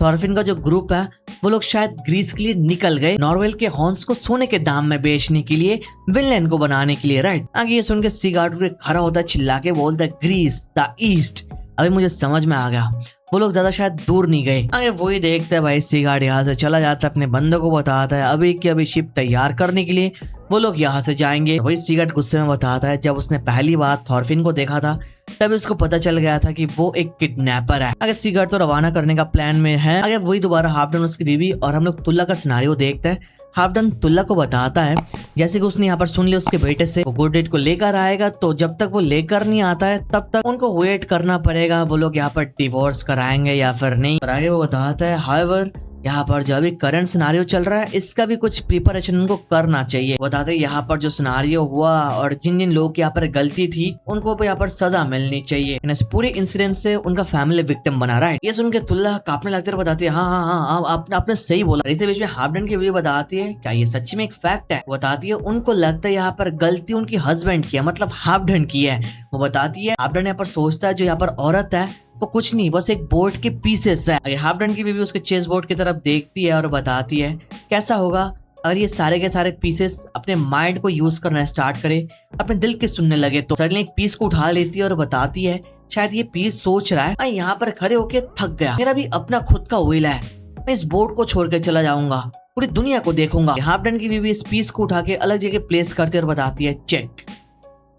थॉरफिन का जो ग्रुप है वो लोग शायद ग्रीस के लिए निकल गए, नॉर्वेल के हॉर्न्स को सोने के दाम में बेचने के लिए, विनलैंड को बनाने के लिए, राइट। आगे ये सुन के सिगारेट खड़ा होता है, चिल्ला के बोलता है ग्रीस द ईस्ट। अभी मुझे समझ में आ गया, वो लोग ज्यादा शायद दूर नहीं गए। आगे वही देखते हैं भाई सिगारेट यहाँ से चला जाता है, अपने बंदों को बताता है अभी की अभी शिप तैयार करने के लिए वो लोग यहाँ से जाएंगे। वही सिगारेट गुस्से में बताता है जब उसने पहली बार थॉरफिन को देखा था तब उसको पता चल गया था कि वो एक किडनैपर है। अगर सिगारेट तो रवाना करने का प्लान में है। अगर वही दोबारा हाफटन, उसकी बीवी और हम लोग तुल्ला का सिनारियो देखते हैं। हाफटन तुल्ला को बताता है जैसे कि उसने यहाँ पर सुन लिया उसके बेटे से वो गुड डेट को लेकर आएगा, तो जब तक वो लेकर नहीं आता है तब तक उनको वेट करना पड़ेगा, वो लोग यहाँ पर डिवोर्स कराएंगे या फिर नहीं। पर आगे वो बताता है हाउएवर यहाँ पर जो अभी करंट सिनारियो चल रहा है इसका भी कुछ प्रिपरेशन उनको करना चाहिए। बताते यहाँ पर जो सिनारियो हुआ और जिन जिन लोगों की यहाँ पर गलती थी उनको भी यहाँ पर सजा मिलनी चाहिए। इस पूरे इंसिडेंट से उनका फैमिली विक्टिम बना रहा है। ये सुन के तुल्ला कांपने लगते बताती है हाँ आपने सही बोला। इसी बीच में हाफटन की भी बताती है क्या ये सच्ची में एक फैक्ट है। बताती है उनको लगता है यहाँ पर गलती उनकी हस्बैंड की है, मतलब हाफटन की है। वो बताती है हाफटन यहाँ पर सोचता है जो यहाँ पर औरत है वो कुछ नहीं बस एक बोर्ड के पीसेस है। हाफटन की बीवी उसके चेस बोर्ड की तरफ देखती है और बताती है कैसा होगा अगर ये सारे के सारे पीसेस अपने माइंड को यूज करना स्टार्ट करे, अपने दिल के सुनने लगे। तो सडनली एक पीस को उठा लेती है और बताती है शायद ये पीस सोच रहा है यहाँ पर खड़े होके थक गया, मेरा भी अपना खुद का व्हील है, मैं इस बोर्ड को छोड़ के चला जाऊंगा, पूरी दुनिया को देखूंगा। हाफटन की बीवी इस पीस को उठा के अलग जगह प्लेस करती है और बताती है चेक।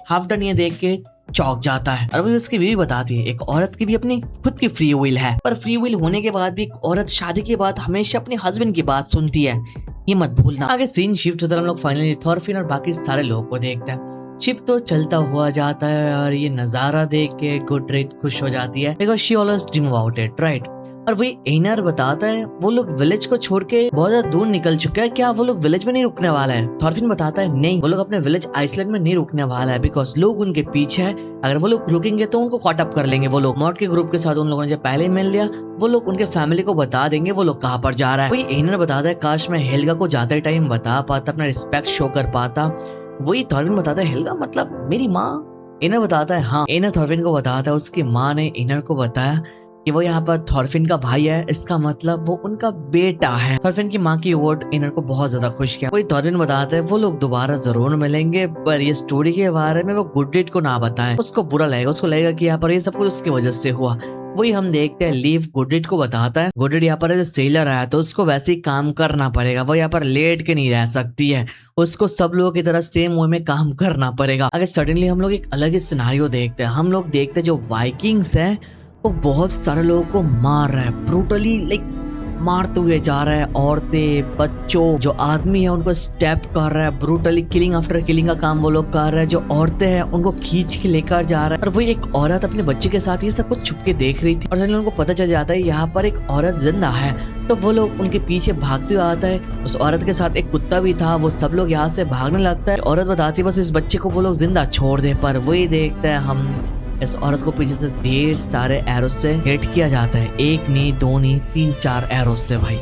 हाफटन ये देख के चौंक जाता है और वही उसकी बीवी बताती है एक औरत की भी अपनी खुद की फ्री विल है, पर फ्री विल होने के बाद भी एक औरत शादी के बाद हमेशा अपने हस्बैंड की बात सुनती है, ये मत भूलना। आगे सीन शिफ्ट होता है, हम लोग फाइनली थॉरफिन और बाकी सारे लोगों को देखते हैं। शिप तो चलता हुआ जाता है और ये नजारा देख के गुडरेट खुश हो जाती है because she always dream about it, right. और वही एनर बताता है वो लोग विलेज को छोड़ के बहुत ज्यादा दूर निकल चुके हैं, क्या वो लोग विलेज में नहीं रुकने वाला है। थॉरफिन बताता है नहीं, वो लोग अपने विलेज आइसलैंड में नहीं रुकने वाला है बिकॉज लोग उनके पीछे है, अगर वो लोग रुकेंगे तो उनको कॉट अप कर लेंगे। वो लोग मॉड के ग्रुप के साथ उन लोगों ने जब पहले मिल लिया वो लोग उनके फैमिली को बता देंगे वो लोग कहाँ पर जा रहा है। वही एनर बताता है काश मैं हेल्गा को जाते टाइम बता पाता, अपना रिस्पेक्ट शो कर पाता। वही थॉरफिन बताता है हेल्गा मतलब मेरी माँ। एनर बताता है हाँ। एनर थॉरफिन को बताता है उसकी माँ ने एनर को बताया कि वो यहाँ पर थॉरफिन का भाई है, इसका मतलब वो उनका बेटा है। थॉरफिन की माँ की वर्ड एनर को बहुत ज्यादा खुश किया। वही थॉरफिन बताते हैं वो लोग दोबारा जरूर मिलेंगे, पर ये स्टोरी के बारे में वो गुडरेट को ना बताएं, उसको बुरा लगेगा, उसको लगेगा कि यहाँ पर ये सब कुछ उसकी वजह से हुआ। वही हम देखते हैं लीव गुडरेट को बताता है गुडरेट यहाँ पर सेलर आया तो उसको वैसे ही काम करना पड़ेगा, वो यहाँ पर लेट के नहीं रह सकती है, उसको सब लोगों की तरह सेम वे में काम करना पड़ेगा। अगर सडनली हम लोग एक अलग ही सिनारियो देखते हैं, हम लोग देखते हैं जो वाइकिंग्स है वो बहुत सारे लोगों को मार रहा है, ब्रूटली लाइक मारते हुए जा रहा है, औरतें बच्चों, जो आदमी है उनको स्टेप कर रहा है, ब्रूटली किलिंग आफ्टर किलिंग का काम वो लोग कर रहे हैं। जो औरतें हैं उनको खींच के लेकर जा रहा है। और वही एक औरत अपने बच्चे के साथ ये सब कुछ छुप के देख रही थी और उनको पता चल जाता है यहाँ पर एक औरत जिंदा है, तो वो लोग उनके पीछे भागते हुए आता है। उस औरत के साथ एक कुत्ता भी था, वो सब लोग यहाँ से भागने लगता है। औरत बताती है बस इस बच्चे को वो लोग जिंदा छोड़ दे, पर वही देखते हैं हम इस औरत को पीछे से ढेर सारे एरो से हिट किया जाता है, एक नहीं दो नहीं 3-4 एरो से। भाई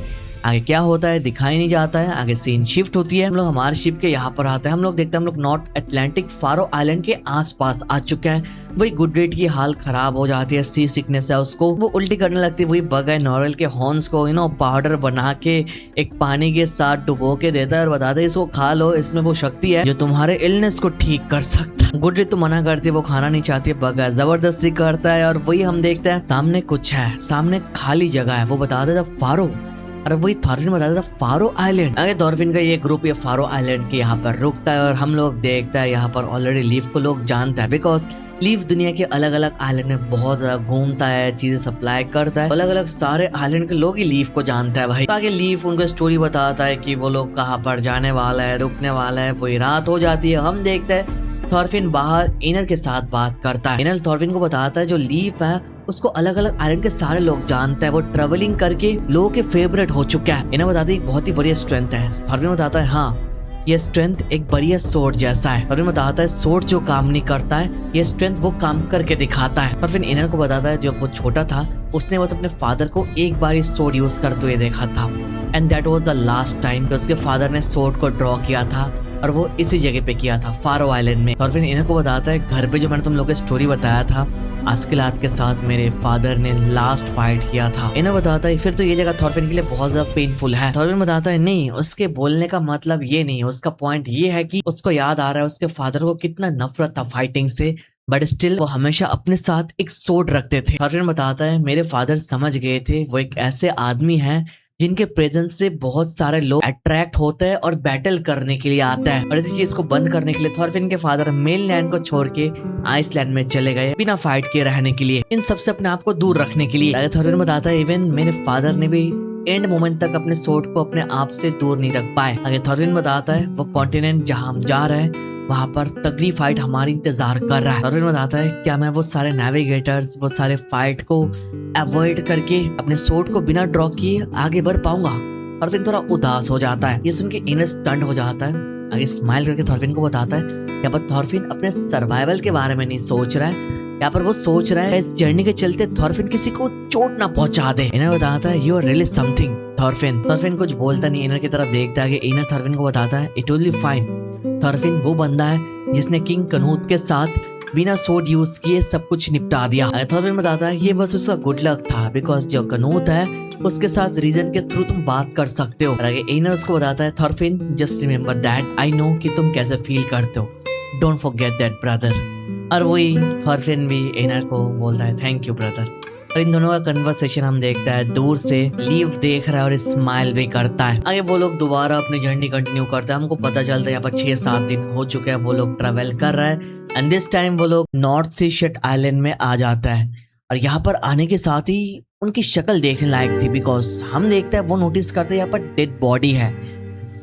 आगे क्या होता है दिखाई नहीं जाता है। आगे सीन शिफ्ट होती है, हम लोग हमारे शिप के यहाँ पर आते हैं। हम लोग देखते हैं हम लोग नॉर्थ अटलांटिक फारो आइलैंड के आसपास आ चुके हैं। वही गुडरेट की हाल खराब हो जाती है, सी सिकनेस है उसको, वो उल्टी करने लगती है। वही बगैर नॉर्वेल के हॉर्न्स को पाउडर बना के एक पानी के साथ डुबो के देता है और बताता है इसको खा लो, इसमें वो शक्ति है जो तुम्हारे इलनेस को ठीक कर सकता है। गुडरेट तो मना करती है, वो खाना नहीं चाहती है, बगैर जबरदस्ती करता है। और वही हम देखते हैं सामने कुछ है, सामने खाली जगह है, वो बता देता फारो। और वही थॉरफिन बताया था फारो आइलैंड। आगे थॉरफिन का ये ग्रुप ये फारो आइलैंड के यहाँ पर रुकता है और हम लोग देखता है यहाँ पर ऑलरेडी लीव को लोग जानता है बिकॉज लीव दुनिया के अलग अलग आइलैंड में बहुत ज्यादा घूमता है, चीजें सप्लाई करता है, अलग अलग सारे आइलैंड के लोग ही लीव को जानता है। भाई आगे लीव उनको स्टोरी बताता है कि वो लोग कहाँ पर जाने वाला है, रुकने वाला है। वही रात हो जाती है, हम देखते हैं थॉरफिन बाहर इनर के साथ बात करता है। इनर थॉरफिन को बताता है जो लीफ है उसको अलग अलग आइलैंड के सारे लोग जानते हैं, वो ट्रेवलिंग करके लोगों के फेवरेट हो चुका है। इन्हें बताती है बहुत ही बढ़िया स्ट्रेंथ है। थॉरफिन बताता है हाँ ये स्ट्रेंथ एक बढ़िया सोर्ड जैसा है। थॉरफिन बताता है सोर्ड जो काम नहीं करता है ये स्ट्रेंथ वो काम करके दिखाता है। थॉरफिन इनर को बताता है जब वो छोटा था उसने बस अपने फादर को एक बार ही सोर्ड यूज करते हुए देखा था and that was the last time उसके फादर ने सोर्ड को ड्रॉ किया था और वो इसी जगह पे किया था, फारो आइलैंड में। थॉरफिन इनर को बताता है घर पे जो मैंने तुम लोगों को स्टोरी बताया था आस्किलात के साथ मेरे फादर ने लास्ट फाइट किया था। इन्हें बताता है फिर तो ये जगह थॉरफिन के लिए बहुत ज्यादा पेनफुल है। थॉरफिन बताता है नहीं, उसके बोलने का मतलब ये नहीं, उसका पॉइंट ये है कि उसको याद आ रहा है उसके फादर को कितना नफरत था फाइटिंग से, बट स्टिल वो हमेशा अपने साथ एक सोट रखते थे। थॉरफिन बताता है मेरे फादर समझ गए थे वो एक ऐसे आदमी है जिनके प्रेजेंस से बहुत सारे लोग अट्रैक्ट होते हैं और बैटल करने के लिए आता है। और इसी चीज को बंद करने के लिए थॉरफिन के फादर मेनलैंड को छोड़ के आइसलैंड में चले गए बिना फाइट के रहने के लिए, इन सबसे अपने आप को दूर रखने के लिए। थॉरफिन बताता है इवन मेरे फादर ने भी एंड मोमेंट तक अपने सोट को अपने आप से दूर नहीं रख पाए। आगे थॉरफिन बताता है वो कॉन्टिनेंट जहाँ हम जा रहे हैं वहां पर तगड़ी फाइट हमारी इंतजार कर रहा है। थॉरफिन बताता है क्या मैं वो सारे नेविगेटर्स वो सारे फाइट को अवॉइड करके अपने सोट को बिना ड्रॉ किए आगे बढ़ पाऊंगा? थॉरफिन थोड़ा उदास हो जाता है, ये सुन के इनर स्टंट हो जाता है। आगे स्माइल करके थॉरफिन को बताता है यहाँ पर थॉरफिन अपने सर्वाइवल के बारे में नहीं सोच रहा है, यहाँ पर वो सोच रहा है इस जर्नी के चलते थॉरफिन किसी को चोट ना पहुंचा दे। इनर बताता है you are really something Thorfinn. Thorfinn कुछ बोलता नहीं, इनर की तरफ देखता है। इनर थॉरफिन को बताता है it will be fine. Thorfinn वो बंदा है जिसने किंग कनूत के साथ बिना सोड यूज किए सब कुछ निपटा दिया। थॉरफिन बताता है ये बस उसका गुड लक था बिकॉज जो कनूत है उसके साथ रीजन के थ्रू तुम बात कर सकते हो। इनर उसको बताता है Thorfinn just remember that I know कि तुम कैसे फील करते हो, डोंट फॉरगेट दैट ब्रदर। और वही थॉरफिन भी इनर को बोलता है थैंक यू ब्रदर। और इन दोनों का कन्वर्सेशन हम देखता है दूर से लीव देख रहा है और स्माइल भी करता है। आगे वो लोग दोबारा अपनी जर्नी कंटिन्यू करते हैं। हमको पता चलता है यहाँ पर 6-7 दिन हो चुके हैं वो लोग ट्रेवल कर रहे हैं एंड दिस टाइम वो लोग नॉर्थ सी शट आइलैंड में आ जाता है। और यहाँ पर आने के साथ ही उनकी शक्ल देखने लायक थी बिकॉज हम देखते हैं वो नोटिस करते हैं यहाँ पर डेड बॉडी है,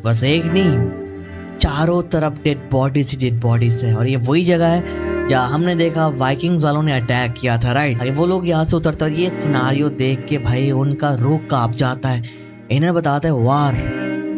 बस एक नहीं चारों तरफ डेड बॉडीज है। और ये वही जगह है जहाँ हमने देखा वाइकिंग्स वालों ने अटैक किया था, राइट। वो लोग यहाँ से उतरते और ये सिनारियो देख के भाई उनका रूह कांप जाता है। इन्हें बताता है वार।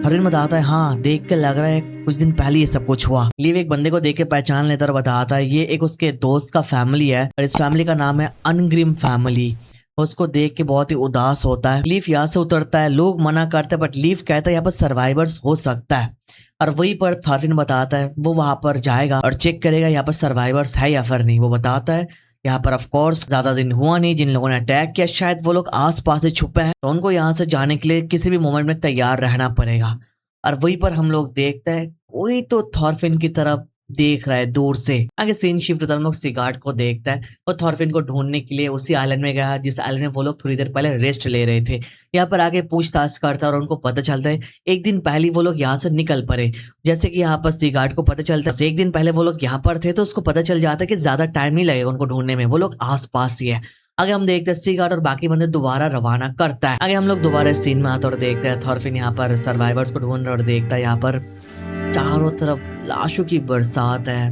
थॉरफिन बताता है हाँ देख के लग रहा है कुछ दिन पहले ये सब कुछ हुआ। लीव एक बंदे को देख के पहचान लेता और बताता है ये एक उसके दोस्त का फैमिली है और इस फैमिली का नाम है अनग्रिम फैमिली। उसको देख के बहुत ही उदास होता है। लीव यहाँ से उतरता है, लोग मना करते हैं बट लीव कहता है यहाँ पर सर्वाइवर्स हो सकता है। और वहीं पर थॉरफिन बताता है वो वहां पर जाएगा और चेक करेगा यहाँ पर सर्वाइवर्स है या फिर नहीं। वो बताता है यहाँ पर ऑफ कोर्स ज्यादा दिन हुआ नहीं जिन लोगों ने अटैक किया शायद वो लोग आस पास ही छुपे हैं, तो उनको यहाँ से जाने के लिए किसी भी मोमेंट में तैयार रहना पड़ेगा। और वहीं पर हम लोग देखते हैं कोई तो थॉरफिन की तरफ देख रहा है दूर से। आगे सीन शिफ्ट होता है, हम लोग सिगार्ड को देखता है वो थॉरफिन को ढूंढने के लिए उसी आइलैंड में गया जिस आइलैंड में वो लोग थोड़ी देर पहले रेस्ट ले रहे थे। यहाँ पर आगे पूछताछ करता है और उनको पता चलता है एक दिन पहले वो लोग यहाँ से निकल पड़े। जैसे कि यहाँ पर सिगार्ड को पता चलता है एक दिन पहले वो लोग यहाँ पर थे तो उसको पता चल जाता है कि ज्यादा टाइम नहीं लगेगा उनको ढूंढने में, वो लोग आस पास ही है। आगे हम देखते हैं सिगार्ड और बाकी बंदे दोबारा रवाना करता है। आगे हम लोग दोबारा सीन में आते और देखते हैं थॉरफिन यहाँ पर सर्वाइवर्स को ढूंढ रहा और देखता है यहाँ पर चारों तरफ लाशों की बरसात है,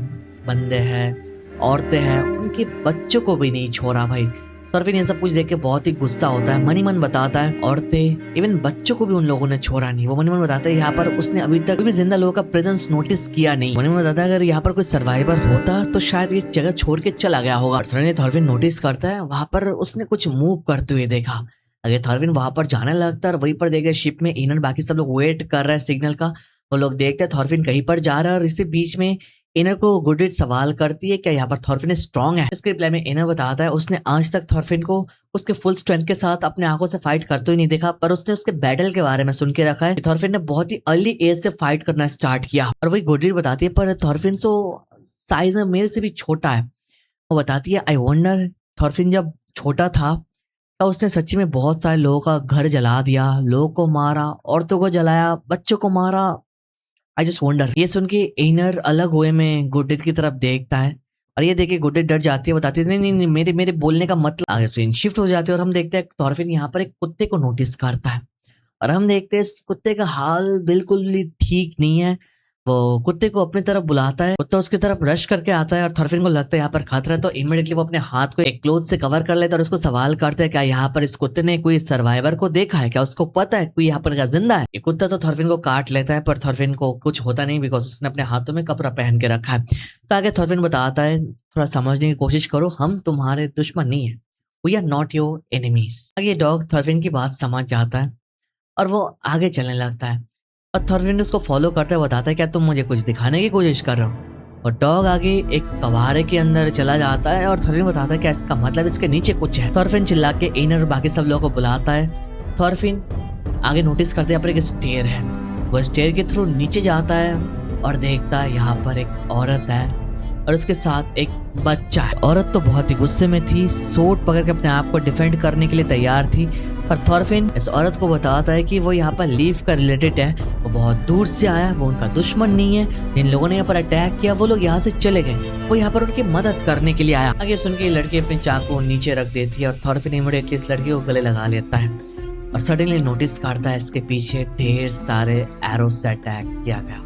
बंदे हैं, औरतें हैं, उनके बच्चों को भी नहीं छोड़ा भाई। थॉरफिन ये सब कुछ देख के बहुत ही गुस्सा होता है, मनी मन बताता है औरतें इवन बच्चों को भी उन लोगों ने छोड़ा नहीं। वो मनी मन बताता है यहाँ पर उसने अभी तक भी जिंदा लोगों का प्रेजेंस नोटिस किया नहीं। मनी मन बताता है अगर यहाँ पर कोई सर्वाइवर होता तो शायद ये जगह छोड़ के चला गया होगा। थॉरफिन नोटिस करता है वहां पर उसने कुछ मूव करते हुए देखा। अगर थॉरफिन वहां पर जाने लगता है और वहीं पर देखते शिप में इनर बाकी सब लोग वेट कर रहे हैं सिग्नल का। वो लोग देखते हैं थॉरफिन कहीं पर जा रहा है और इसी बीच में इनर को गुडिट सवाल करती है क्या यहाँ पर थॉरफिन स्ट्रांग है। इसके रिप्लाई में इनर बताता है उसने आज तक थॉरफिन को उसके फुल स्ट्रेंथ के साथ अपने आंखों से फाइट करते हुए नहीं देखा, पर उसने उसके बैटल के बारे में सुन के रखा है। थॉरफिन ने बहुत ही अर्ली एज से फाइट करना स्टार्ट किया। और वही गुडिट बताती है पर थॉरफिन तो साइज में मेरे से भी छोटा है। वो बताती है आई वंडर थॉरफिन जब छोटा था तो उसने सच्ची में बहुत सारे लोगों का घर जला दिया, लोगों को मारा, औरतों को जलाया, बच्चों को मारा। I just wonder. ये सुन के इनर अलग हुए में गुडिट की तरफ देखता है और ये देख के गुडिट डर जाती है, बताती है नहीं नहीं मेरे बोलने का मतलब। आगे सीन शिफ्ट हो जाती है और हम देखते हैं थॉरफिन यहाँ पर एक कुत्ते को नोटिस करता है और हम देखते हैं इस कुत्ते का हाल बिल्कुल भी ठीक नहीं है। वो कुत्ते को अपनी तरफ बुलाता है। कुत्ता उसकी तरफ रश करके आता है और थॉरफिन को लगता है यहाँ पर खतरा है, तो इमीडिएटली वो अपने हाथ को एक क्लोथ से कवर कर लेता है और उसको सवाल करता है क्या यहाँ पर इस कुत्ते ने कोई सर्वाइवर को देखा है, क्या उसको पता है कोई यहाँ पर क्या जिंदा है। ये कुत्ता तो थॉरफिन को काट लेता है, पर थॉरफिन को कुछ होता नहीं बिकॉज उसने अपने हाथों में कपड़ा पहन के रखा है। तो आगे थॉरफिन बताता है थोड़ा समझने की कोशिश करो, हम तुम्हारे दुश्मन नहीं है, we are not your enemies. आगे डॉग थॉरफिन की बात समझ जाता है और वो आगे चलने लगता है और थॉरफिन उसको फॉलो करते हुए बताता है क्या तुम मुझे कुछ दिखाने की कोशिश कर रहे हो। और डॉग आगे एक कबारे के अंदर चला जाता है और थॉरफिन बताता है क्या इसका मतलब इसके नीचे कुछ है। थॉरफिन चिल्ला के एनर और बाकी सब लोगों को बुलाता है। थॉरफिन आगे नोटिस करते हैं पर एक स्टेयर है, वो स्टेयर के थ्रू नीचे जाता है और देखता है यहाँ पर एक औरत है और उसके साथ एक बच्चा है। औरत तो बहुत ही गुस्से में थी, सोट पकड़ के अपने आप को डिफेंड करने के लिए तैयार थी, पर थॉरफिन इस औरत को बताता है कि वो यहाँ पर लीव का रिलेटेड है, वो बहुत दूर से आया, वो उनका दुश्मन नहीं है। जिन लोगों ने यहाँ पर अटैक किया वो लोग यहाँ से चले गए, वो यहाँ पर उनकी मदद करने के लिए आया। आगे सुन के लड़की अपनी चाकू नीचे रख देती है और थॉरफिन इमीडिएटली इस लड़की को गले लगा लेता है और सडनली नोटिस करता है इसके पीछे ढेर सारे एरो से अटैक किया गया।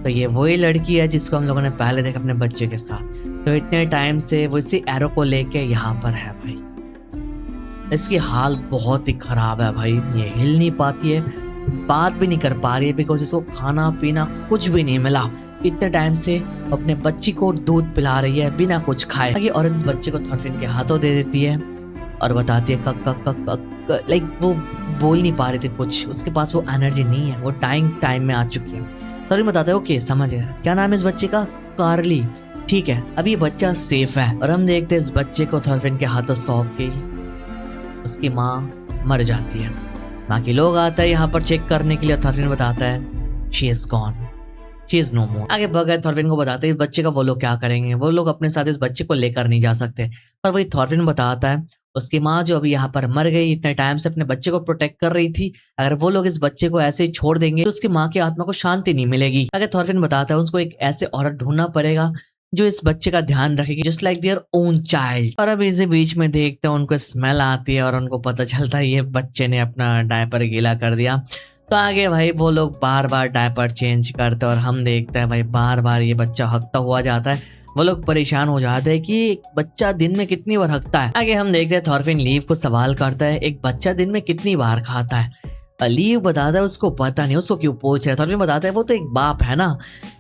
तो ये वही लड़की है जिसको हम लोगों ने पहले देखा अपने बच्चे के साथ, तो इतने टाइम से वो इसी एरो को लेके यहाँ पर है भाई। इसकी हाल बहुत ही खराब है भाई, ये हिल नहीं पाती है, बात भी नहीं कर पा रही है बिकॉज इसको खाना पीना कुछ भी नहीं मिला। इतने टाइम से अपने बच्ची को दूध पिला रही है बिना कुछ खाए। ये औरत इस बच्चे को थॉरफिन के हाथों दे देती है और बताती है कक कक कक कक, लाइक वो बोल नहीं पा रही थी कुछ, उसके पास वो एनर्जी नहीं है, वो टाइम में आ चुकी है। थॉरफिन बताते हैं ओके समझ गया, क्या नाम है इस बच्चे का, कार्ली, ठीक है अभी ये बच्चा सेफ है। और हम देखते हैं इस बच्चे को थॉरफिन के हाथों सौंप के उसकी माँ मर जाती है। बाकी लोग आते हैं यहाँ पर चेक करने के लिए, थॉरफिन बताता है she is gone, she is no more. आगे बगैर थॉरफिन को बताते हैं इस बच्चे का वो लोग क्या करेंगे, वो लोग अपने साथ इस बच्चे को लेकर नहीं जा सकते। पर वही थॉरफिन बताता है उसकी माँ जो अभी यहाँ पर मर गई, इतने टाइम से अपने बच्चे को प्रोटेक्ट कर रही थी, अगर वो लोग इस बच्चे को ऐसे ही छोड़ देंगे तो उसकी माँ की आत्मा को शांति नहीं मिलेगी। आगे थॉरफिन बताता है उसको एक ऐसे औरत ढूंढना पड़ेगा जो इस बच्चे का ध्यान रखेगी just like their own child. और अब इसी बीच में देखते हैं उनको स्मेल आती है और उनको पता चलता है ये बच्चे ने अपना डायपर गीला कर दिया। तो आगे भाई वो लोग बार बार डायपर चेंज करते हैं और हम देखते हैं भाई बार बार ये बच्चा हकता हुआ जाता है। वो लोग परेशान हो जाते हैं कि बच्चा दिन में कितनी बार हकता है। आगे हम देखते हैं थॉरफिन लीव को सवाल करता है एक बच्चा दिन में कितनी बार खाता है। लीव बताता है उसको पता नहीं, उसको क्यों पूछ रहा है। थॉरफिन बताता है वो तो एक बाप है ना।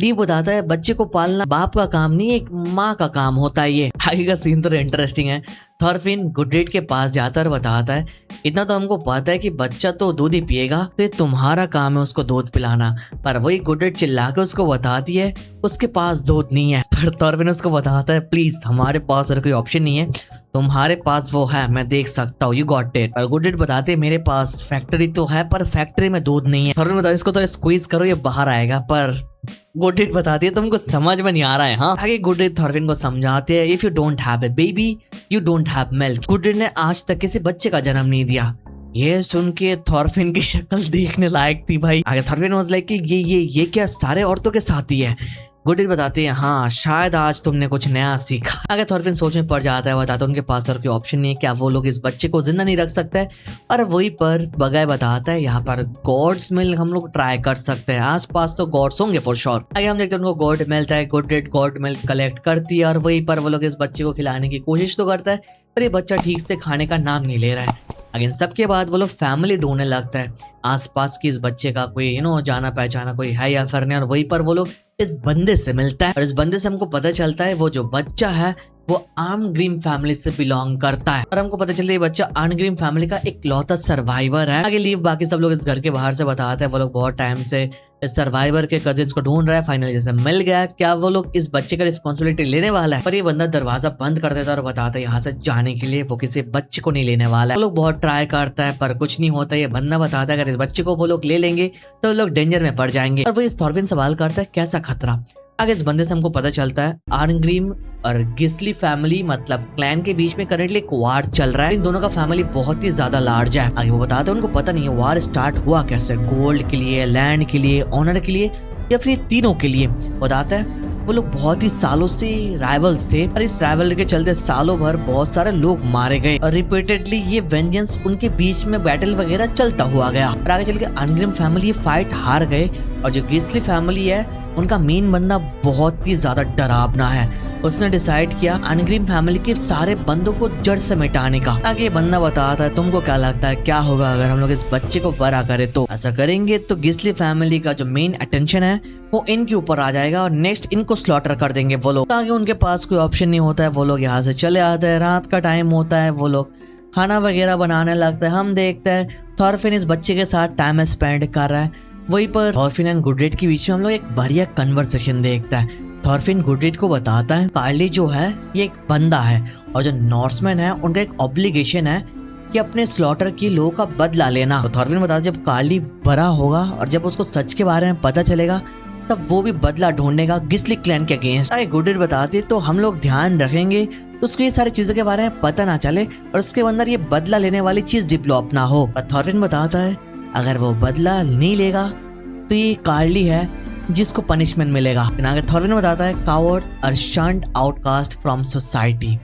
लीव बताता है बच्चे को पालना बाप का काम नहीं, एक माँ का काम होता है। ये आगे का सीन तो इंटरेस्टिंग है। थॉरफिन गुडरीड के पास जाता है और बताता है इतना तो हमको पता है कि बच्चा तो दूध ही पिएगा, तो तुम्हारा काम है उसको दूध पिलाना। पर वही गुडरीड चिल्ला के उसको बताती है उसके पास दूध नहीं है। पर थॉरफिन उसको बताता है प्लीज हमारे पास और कोई ऑप्शन नहीं है, तुम्हारे पास वो है मैं देख सकता हूँ, यू गॉट इट। और गुडरीड बताते मेरे पास फैक्ट्री तो है पर फैक्ट्री में दूध नहीं है। थॉरफिन बताते इसको तो स्क्वीज करो ये बाहर आएगा, पर गुडरीड बताती है तुमको समझ में नहीं आ रहा है। हाँ आगे गुडरीड थॉरफिन को समझाते हैं if you don't have a baby you don't have milk. Gudrid ने आज तक किसी बच्चे का जन्म नहीं दिया। ये सुन के थॉरफिन की शक्ल देखने लायक थी भाई। आगे थॉरफिन वाज लाइक कि ये क्या सारे औरतों के साथ ही है। गुडरीड बताते हैं हाँ शायद आज तुमने कुछ नया सीखा। आगे थॉरफिन सोच में पड़ जाता है, बताता है उनके पास और कोई ऑप्शन नहीं है, क्या वो लोग इस बच्चे को जिंदा नहीं रख सकते। और वही पर बगाए बताता है यहाँ पर गॉड्स मिल्क हम लोग ट्राई कर सकते हैं, आस पास तो गॉड्स होंगे फॉर श्योर। आगे हम देखते हैं उनको गॉड मिलता है, गुडरीड गॉड मिल्क कलेक्ट करती है और वही पर वो लोग इस बच्चे को खिलाने की कोशिश तो करता है पर ये बच्चा ठीक से खाने का नाम नहीं ले रहा है। अगेन सबके बाद वो लोग फैमिली ढूंढने लगता है आसपास की इस बच्चे का कोई जाना पहचाना कोई है या फिर नहीं। और वहीं पर वो लोग इस बंदे से मिलता है और इस बंदे से हमको पता चलता है वो जो बच्चा है वो आर्नग्रीम फैमिली से बिलोंग करता है। और हमको पता चलता है ये बच्चा आर्नग्रीम फैमिली का एक लौता सर्वाइवर है। आगे लीव बाकी सब लोग इस घर के बाहर से बताते हैं वो लोग बहुत टाइम से इस सर्वाइवर के कजिन्स को ढूंढ रहा है, फाइनली जैसे मिल गया। क्या वो लोग इस बच्चे का रिस्पॉन्सिबिलिटी लेने वाला है? पर ये बंदा दरवाजा बंद कर देता है और बताता है यहाँ से जाने के लिए वो किसी बच्चे को नहीं लेने वाला है। वो लोग बहुत ट्राई करता है पर कुछ नहीं होता। ये बंदा बताता है अगर इस बच्चे को वो लोग ले लेंगे तो वो लोग डेंजर में पड़ जाएंगे। और वो इस थॉरफिन सवाल करता है कैसा खतरा। आगे इस बंदे से हमको पता चलता है आर्नग्रीम और गिस्ली फैमिली मतलब क्लैन के बीच में करेंटली एक वार चल रहा है। इन दोनों का फैमिली बहुत ही ज्यादा लार्ज है। आगे वो बताते हैं उनको पता नहीं है वार स्टार्ट हुआ कैसे, गोल्ड के लिए, लैंड के लिए, ऑनर के लिए या फिर तीनों के लिए। बताता है वो लोग बहुत ही सालों से राइवल्स थे और इस राइवल के चलते सालों भर बहुत सारे लोग मारे गए और रिपीटेडली ये वेंजेंस उनके बीच में बैटल वगैरह चलता हुआ गया। और आगे चल के आर्नग्रीम फैमिली ये फाइट हार गए और जो गिस्ली फैमिली है उनका मेन बंदा बहुत ही ज्यादा डरावना है। उसने डिसाइड किया अनग्रीन फैमिली के सारे बंदों को जड़ से मिटाने का। आगे बंदा बताता है तुमको क्या लगता है क्या होगा अगर हम लोग इस बच्चे को बड़ा करें, तो ऐसा करेंगे तो गिस्ली फैमिली का जो मेन अटेंशन है वो इनके ऊपर आ जाएगा और नेक्स्ट इनको स्लॉटर कर देंगे वो लोग। आगे उनके पास कोई ऑप्शन नहीं होता है, वो लोग यहाँ से चले आते हैं। रात का टाइम होता है, वो लोग खाना वगैरह बनाने लगता है। हम देखते हैं थॉरफिन इस बच्चे के साथ टाइम स्पेंड कर रहा है। वहीं पर थॉरफिन एंड गुडरेट के बीच में हम लोग एक बढ़िया कन्वर्सेशन देखता है। थॉरफिन गुडरेट को बताता है कार्ली जो है ये एक बंदा है और जो नॉर्समैन है उनका एक ऑब्लिगेशन है कि अपने स्लॉटर की लोगों का बदला लेना। तो थॉरफिन बताता है जब कार्ली बड़ा होगा और जब उसको सच के बारे में पता चलेगा तब वो भी बदला ढूंढेगा गिस्ली क्लैन के अगेंस्ट। गुडरेट बताती है तो हम लोग ध्यान रखेंगे उसको ये सारी चीजों के बारे में पता ना चले और उसके अंदर ये बदला लेने वाली चीज डेवलप ना हो। और थॉरफिन बताता है अगर वो बदला नहीं लेगा तो ये कार्ली है जिसको पनिशमेंट मिलेगा। आगे थॉरफिन बताता है cowards are shunned outcast from society,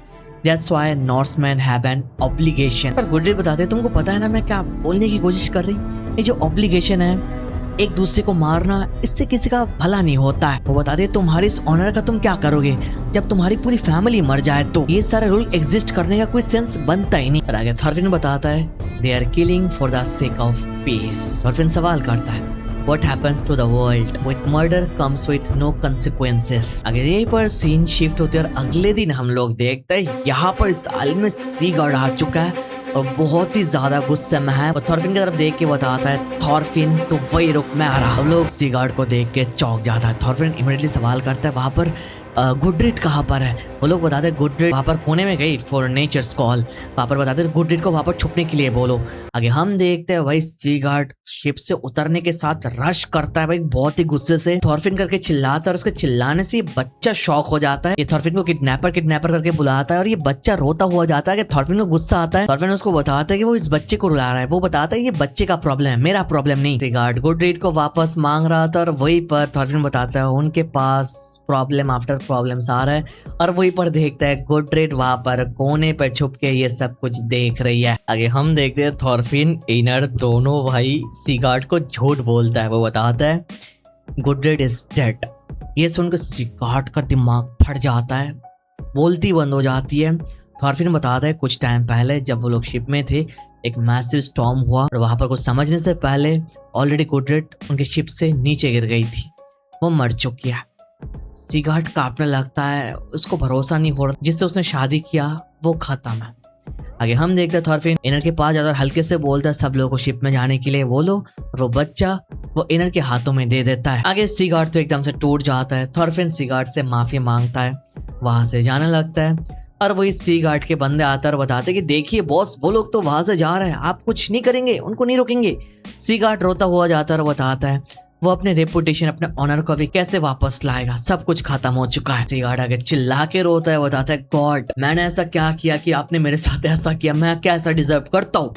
that's why Norsemen have an obligation. पर गुडरेट बताते हैं तुमको पता है ना मैं क्या बोलने की कोशिश कर रही, ये जो ऑब्लिगेशन है एक दूसरे को मारना इससे किसी का भला नहीं होता है। वो बताते हैं तुम्हारी इस ऑनर का तुम क्या करोगे जब तुम्हारी पूरी फैमिली मर जाए, तो ये सारे रूल एग्जिस्ट करने का कोई सेंस बनता ही नहीं। और आगे थॉरफिन बताता है they are killing for the sake of peace. Thorfinn सवाल करता है What happens to the world with murder comes with no consequences। अगर यही पर सीन शिफ्ट होते और अगले दिन हम लोग देखते हैं यहाँ पर इस आइलैंड में सीगार्ड आ चुका है और बहुत ही ज्यादा गुस्से में है। और थॉरफिन की तरफ देख के बताता है थॉरफिन तो वही रुक मैं आ रहा। हम लोग सीगार्ड को देख के चौंक जाता है। थॉरफिन इमीडिएटली सवाल करता है वहां पर गुडरेट कहाँ पर है। वो लोग बताते हैं गुडरेट वहाँ पर कोने में गई फॉर नेचर्स कॉल। वहाँ पर बताते हैं गुडरेट को वहाँ पर छुपने के लिए बोलो। आगे हम देखते हैं भाई सीगार्ड शिप से उतरने के साथ रश करता है भाई बहुत ही गुस्से से। थॉरफिन करके चिल्लाता है और उसके चिल्लाने से बच्चा शॉक हो जाता है। ये थॉरफिन को किडनैपर करके बुलाता है और ये बच्चा रोता हुआ जाता है कि थॉरफिन को गुस्सा आता है। थॉरफिन उसको बताता है कि वो इस बच्चे को रुला रहा है। वो बताता है ये बच्चे का प्रॉब्लम है, मेरा प्रॉब्लम नहीं। सीगार्ड गुडरेट को वापस मांग रहा था और वहीं पर थॉरफिन बताता है उनके पास प्रॉब्लम आफ्टर प्रॉब्लम्स आ रहा है। और वहीं पर देखता है गुडरेट वहां पर कोने पर छुप के ये सब कुछ देख रही है। आगे हम देखते हैं थॉरफिन इनर दोनों भाई सीगार्ड को झूठ बोलता है। वो बताता है गुडरेट इज डेड। ये सुनकर सीगार्ड का दिमाग फट जाता है, बोलती बंद हो जाती है। थॉरफिन बताता है कुछ टाइम पहले जब वो लोग शिप में थे एक मैसिव स्टॉर्म हुआ और वहां पर कुछ समझने से पहले ऑलरेडी गुडरेट उनके शिप से नीचे गिर गई थी, वो मर चुकी है। सीगार्ड कांपने लगता है, उसको भरोसा नहीं हो रहा जिससे उसने शादी किया वो खत्म है। आगे हम देखते हैं थॉरफिन इनर के पास जाकर हल्के से बोलता है सब लोगों को शिप में जाने के लिए बोलो और वो बच्चा वो इनर के हाथों में दे देता है। आगे सीगार्ड तो एकदम से टूट जाता है। थॉरफिन सीगार्ड से माफी मांगता है, वहां से जाने लगता है और वही सीगार्ड के बंदे आते और बताते कि देखिए बॉस वो लोग तो वहां से जा रहे हैं, आप कुछ नहीं करेंगे, उनको नहीं रोकेंगे। सीगार्ड रोता हुआ जाता है और बताता है वो अपने रेपुटेशन अपने ऑनर को भी कैसे वापस लाएगा, सब कुछ खत्म हो चुका है। सीगार्ड आगे चिल्ला के रोता है, बताता है गॉड मैंने ऐसा क्या किया कि आपने मेरे साथ ऐसा किया, मैं क्या ऐसा डिजर्व करता हूँ।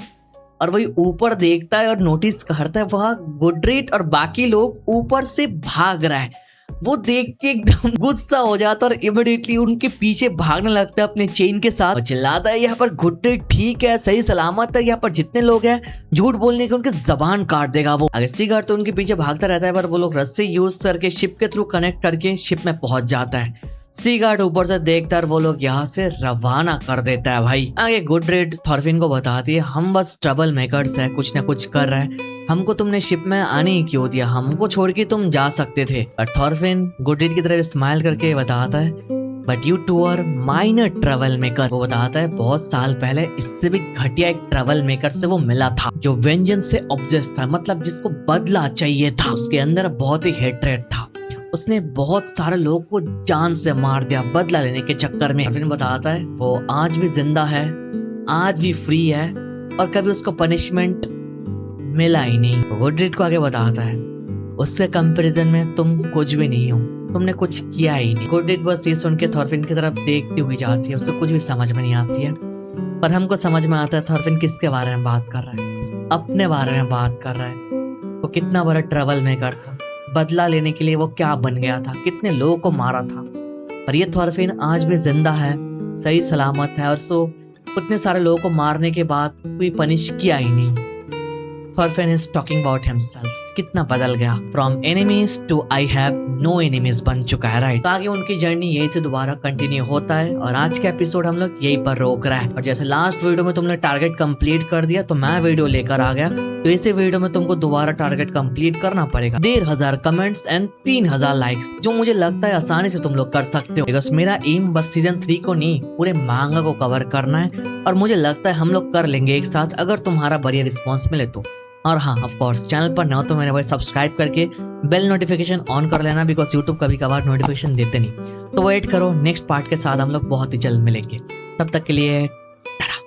और वही ऊपर देखता है और नोटिस करता है वहां गुडरेट और बाकी लोग ऊपर से भाग रहा है। वो देख के एकदम गुस्सा हो जाता है और इमीडिएटली उनके पीछे भागने लगता है अपने चेन के साथ। चिल्लाता है यहाँ पर गुडरेट ठीक है, सही सलामत है, यहाँ पर जितने लोग हैं झूठ बोलने के उनके जबान काट देगा वो। अगर सीगार्ड तो उनके पीछे भागता रहता है पर वो लोग रस्सी यूज करके शिप के थ्रू कनेक्ट करके शिप में पहुंच जाता है। सीगार्ड ऊपर से देखता है वो लोग यहाँ से रवाना कर देता है भाई। आगे गुडरेट थॉरफिन को बताती है हम बस ट्रबल मेकर्स है, कुछ ना कुछ कर रहे हैं, हमको तुमने शिप में आने ही क्यों दिया, हमको छोड़ के तुम जा सकते थे। पर थॉरफिन गुडरेट की तरफ स्माइल करके बताता है but you too are minor travel maker. वो बताता है बहुत साल पहले इससे भी घटिया एक ट्रैवल मेकर से वो मिला था जो वेंजेंस से ऑब्सेस्ड था, मतलब जिसको बदला चाहिए था। उसके अंदर बहुत ही हेट्रेड था, उसने बहुत सारे लोगों को जान से मार दिया बदला लेने के चक्कर में। फिर बताता है वो आज भी जिंदा है, आज भी फ्री है और कभी उसको पनिशमेंट मिला ही नहीं। गुडरेट को आगे बताता है उससे कंपैरिजन में तुम कुछ भी नहीं हो, तुमने कुछ किया ही नहीं। गुडरेट बस ये सुन के थॉरफिन की तरफ देखती हुई जाती है, उससे कुछ भी समझ में नहीं आती है। पर हमको समझ में आता है थॉरफिन किसके बारे में बात कर रहा है, अपने बारे में बात कर रहा है। वो कितना बड़ा ट्रैवल मेकर था, बदला लेने के लिए वो क्या बन गया था, कितने लोगों को मारा था। पर ये थॉरफिन आज भी जिंदा है, सही सलामत है और सो उतने सारे लोगों को मारने के बाद कोई पनिश किया ही नहीं। Thorfinn is talking about himself, कितना बदल गया, from enemies to I have no enemies बन चुका है, राइट। तो आगे उनकी जर्नी यही से दोबारा कंटिन्यू होता है और आज के एपिसोड हम लोग यही पर रोक रहा है। और जैसे लास्ट वीडियो में तुमने टारगेट कंप्लीट कर दिया तो मैं वीडियो लेकर आ गया, तो इसी वीडियो में तुमको दोबारा टारगेट कंप्लीट करना पड़ेगा। 1,500 कमेंट्स एंड 3,000 लाइक्स, जो मुझे लगता है आसानी से तुम लोग कर सकते हो, बिकॉज मेरा एम बस सीजन 3 को नहीं पूरे मांगा को कवर करना है और मुझे लगता है हम लोग कर लेंगे एक साथ अगर तुम्हारा बढ़िया रिस्पॉन्स मिले तो। और हाँ, ऑफ कोर्स चैनल पर न हो तो मेरे भाई सब्सक्राइब करके बेल नोटिफिकेशन ऑन कर लेना, बिकॉज यूट्यूब कभी कभार नोटिफिकेशन देते नहीं। तो वेट करो, नेक्स्ट पार्ट के साथ हम लोग बहुत ही जल्द मिलेंगे। तब तक के लिए